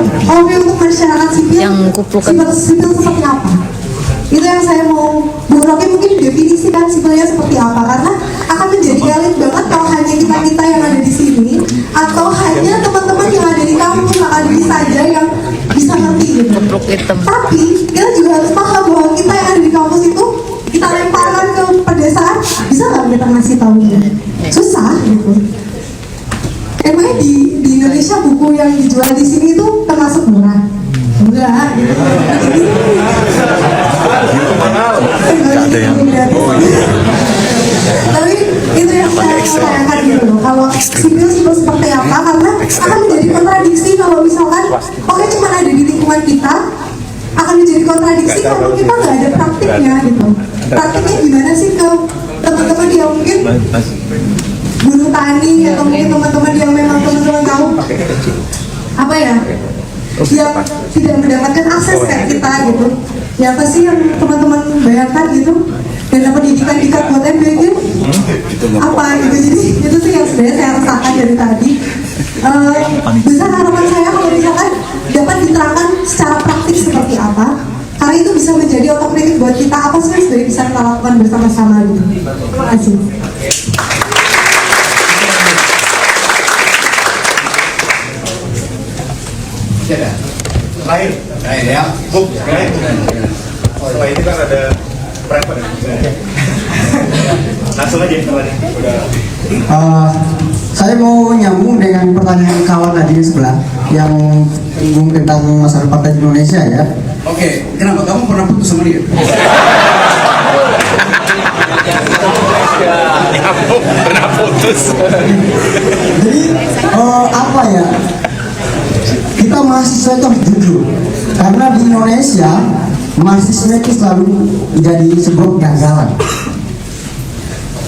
untuk masyarakat sipil, sipil seperti apa? Itu yang saya mau Bung Rocky mungkin definisikan sipilnya seperti apa, karena akan menjadi elit banget kalau hanya kita yang ada di sini atau hanya teman-teman yang ada di kampus akademis saja yang bisa ngerti gitu. Tapi kita juga harus paham bahwa kita yang ada di kampus itu kita lemparkan ke pedesaan, bisa nggak kita ngasih tahu? Susah gitu. Emangnya di Indonesia buku yang dijual di sini itu termasuk murah? Enggak gitu. Tapi itu yang saya tanyakan gitu loh. Kalau sipil seperti apa apa, karena akan menjadi kontradiksi kalau misalkan oke cuma ada di lingkungan kita, akan menjadi kontradiksi kalau kita nggak ada praktiknya gitu. Praktiknya gimana sih ke teman-teman yang mungkin buruh tani atau mungkin teman-teman yang memang teman-teman tahu apa ya, yang tidak mendapatkan akses kayak kita gitu. Ya apa sih yang teman-teman bayangkan gitu? Dan pendidikan tingkat buat MBG apa gitu. Jadi itu sih yang sebenarnya saya rasakan dari tadi. Besar harapan saya kalau misalkan dapat diterangkan secara praktis seperti apa, karena itu bisa menjadi otokritik buat kita apa sih yang sebenarnya bisa kita lakukan bersama-sama gitu. Terima kasih. Terakhir ya. Buk, terakhir. Setelah ini kan ada private. Langsung aja udah. Saya mau nyambung dengan pertanyaan kawan tadi di sebelah yang singgung tentang masalah partai di Indonesia ya. Oke, kenapa kamu pernah putus sama dia? Pernah putus. Jadi apa ya? Kita mahasiswa itu harus jujur, karena di Indonesia mahasiswa itu selalu jadi sebuah kegagalan.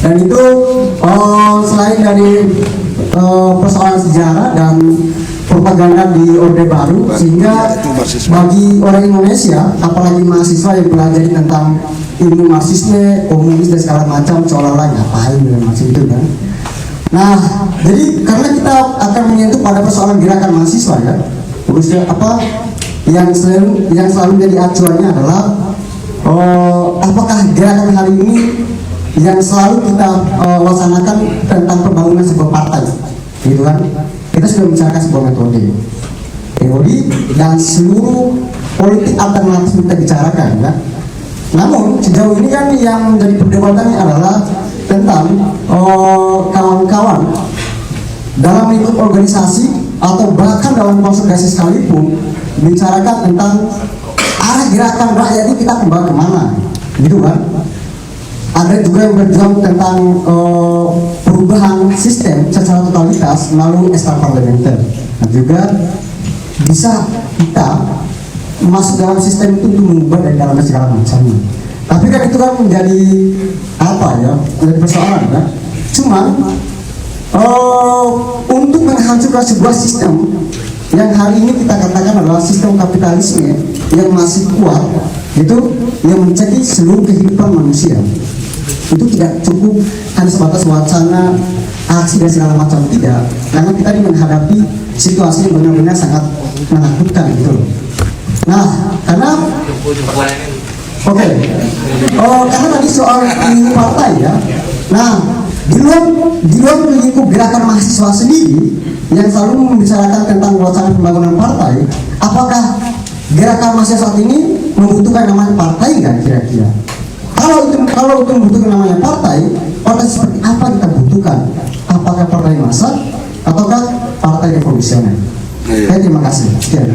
Dan itu selain dari persoalan sejarah dan propaganda di Orde Baru, sehingga bagi orang Indonesia, apalagi mahasiswa yang belajar tentang ilmu marxisme, komunis dan segala macam, seolah-olah ngapain dengan macam itu kan. Nah, jadi karena kita akan menyentuh pada persoalan gerakan mahasiswa ya, urusnya apa yang selalu jadi acuannya adalah apakah gerakan hari ini yang selalu kita laksanakan tentang pembangunan sebuah partai, gitu kan? Kita sudah membicarakan sebuah metode, teori dan seluruh politik alternatif kita bicarakan, ya. Namun sejauh ini kan yang menjadi perdebatannya adalah tentang kawan-kawan dalam lingkup organisasi atau bahkan dalam konsolidasi sekalipun bicarakan tentang arah gerakan rakyat ini kita kembali kemana, gitu kan? Ada juga yang berjuang tentang perubahan sistem secara totalitas melalui extra parlementer. Dan juga bisa kita masuk dalam sistem itu untuk mengubah dari dalamnya segala macamnya. Tapi kan itu kan menjadi apa ya? Menjadi persoalan ya. Cuma untuk menghancurkan sebuah sistem yang hari ini kita katakan adalah sistem kapitalisme yang masih kuat, itu yang menjadi seluruh kehidupan manusia. Itu tidak cukup hanya sebatas wacana, aksi dan segala macam, tidak. Karena kita ini menghadapi situasi yang benar-benar sangat menakutkan gitu loh. Nah, karena karena tadi soal lingkup partai ya. Nah, di luar lingkup gerakan mahasiswa sendiri yang selalu membicarakan tentang wacana pembangunan partai, apakah gerakan mahasiswa saat ini membutuhkan namanya partai nggak kira-kira? Kalau itu membutuhkan namanya partai seperti apa kita butuhkan? Apakah partai massa ataukah partai revolusioner? Terima kasih. Sekian.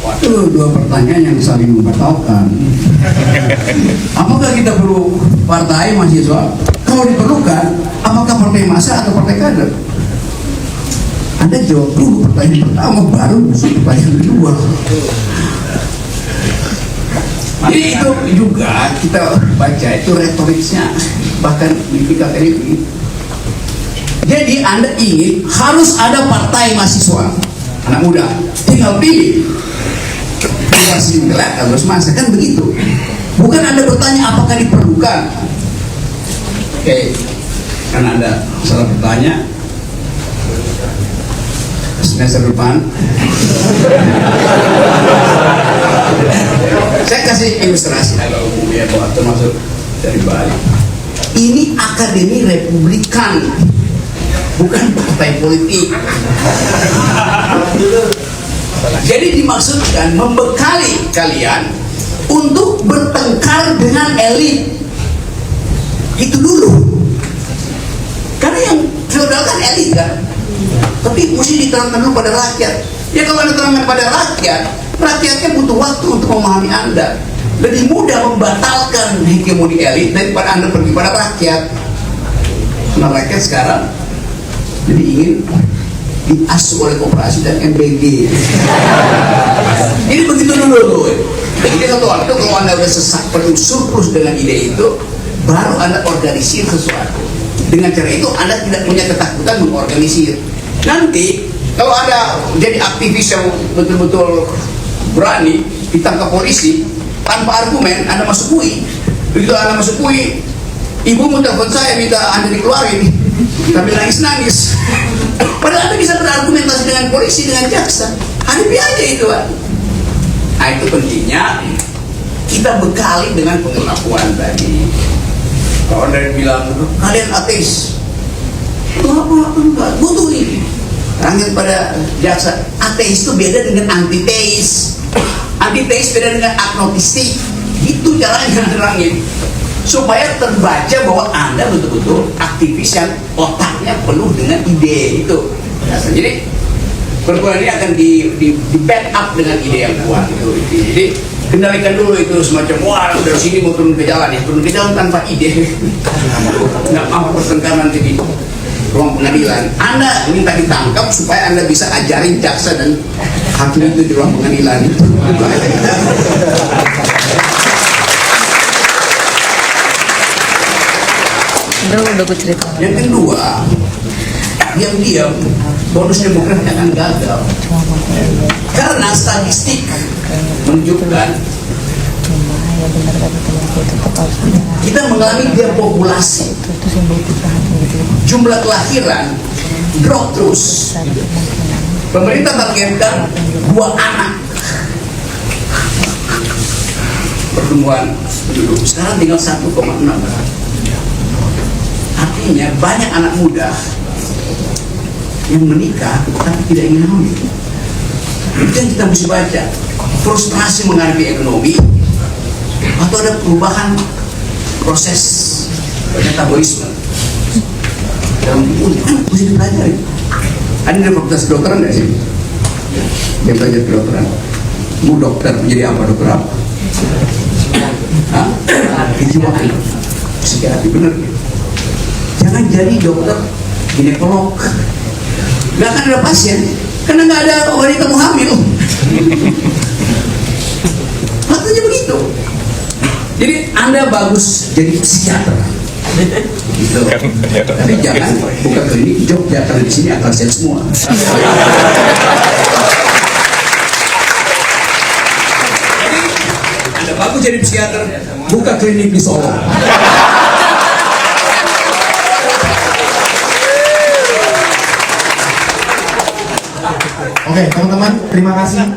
Waduh, dua pertanyaan yang saling membatalkan. Apakah kita perlu partai mahasiswa? Kalau diperlukan, apakah partai massa atau partai kader? Anda jawab dulu pertanyaan pertama, baru pertanyaan kedua. Jadi itu juga kita baca itu retoriknya, bahkan di PKTRI. Jadi Anda ingin harus ada partai mahasiswa, anak muda, tinggal pilih. Masih gelap harus masa kan begitu. Bukan Anda bertanya apakah diperlukan. Oke, karena Anda salah bertanya. Semester depan saya kasih ilustrasi agak umum ya, bahwa termasuk dari Bali. Ini akademi Republikan, bukan partai politik. Jadi dimaksudkan membekali kalian untuk bertengkar dengan elit. Itu dulu. Karena yang feodal kan elit kan. Tapi mesti diterangkan dulu pada rakyat. Ya kalau Anda terangkan pada rakyat, rakyatnya butuh waktu untuk memahami Anda. Lebih mudah membatalkan hegemoni elit daripada Anda pergi pada rakyat. rakyat sekarang jadi ingin diasuh oleh koperasi dan MBG. Jadi begitu dulu tuh. Jadi satu waktu kalau Anda udah sesak penuh surplus dengan ide itu, baru Anda organisir sesuatu. Dengan cara itu Anda tidak punya ketakutan mengorganisir. Nanti kalau Anda jadi aktivis yang betul-betul berani ditangkap polisi tanpa argumen, Anda masuk UI. Begitu Anda masuk UI, ibumu telepon saya minta Anda dikeluarin, tapi nangis-nangis. Padahal Anda bisa berargumentasi dengan polisi, dengan jaksa. Hadapi aja itu, Pak. Nah, itu pentingnya kita bekali dengan pengetahuan tadi. Kalau Anda bilang, kalian ateis, itu apa? Enggak, butuh ini. Rangit pada jaksa, ateis itu beda dengan antiteis. Antiteis beda dengan agnostik. Itu caranya rangit. Supaya terbaca bahwa Anda betul-betul aktivis yang otaknya penuh dengan ide itu. Jadi perkumpulan ini akan di backup dengan ide yang kuat itu. Jadi kendalikan dulu itu semacam wah dari sini mau turun ke jalan ya, turun ke jalan tanpa ide. Nggak mau pertengkaran nanti di ruang pengadilan. Anda minta ditangkap supaya Anda bisa ajarin jaksa dan hakim itu di ruang pengadilan itu. Udah gue cerita. Yang kedua, diam-diam bonus demokrasi akan gagal karena statistik menunjukkan kita mengalami depopulasi, jumlah kelahiran drop terus. Pemerintah targetkan 2 anak pertumbuhan penduduk, sekarang tinggal 1,6. Artinya banyak anak muda yang menikah tapi tidak ingin hamil. Itu yang kita mesti baca. Frustrasi menghadapi ekonomi atau ada perubahan proses metabolisme dalam tubuh. Mesti dipelajari. Ada di fakultas kedokteran nggak sih? Yang belajar kedokteran. Mau dokter menjadi apa, dokter apa? Hah? Kejiwaan, psikiatri, bener. Jangan jadi dokter ginekolog. Gak akan ada pasien karena gak ada wanita mau hamil. Maksudnya begitu. Jadi Anda bagus jadi psikiater. Gitu. Tapi jangan buka klinik Jogja karena di sini akan sehat semua. Jadi Anda bagus jadi psikiater, buka klinik di Solo. Oke, teman-teman, terima kasih.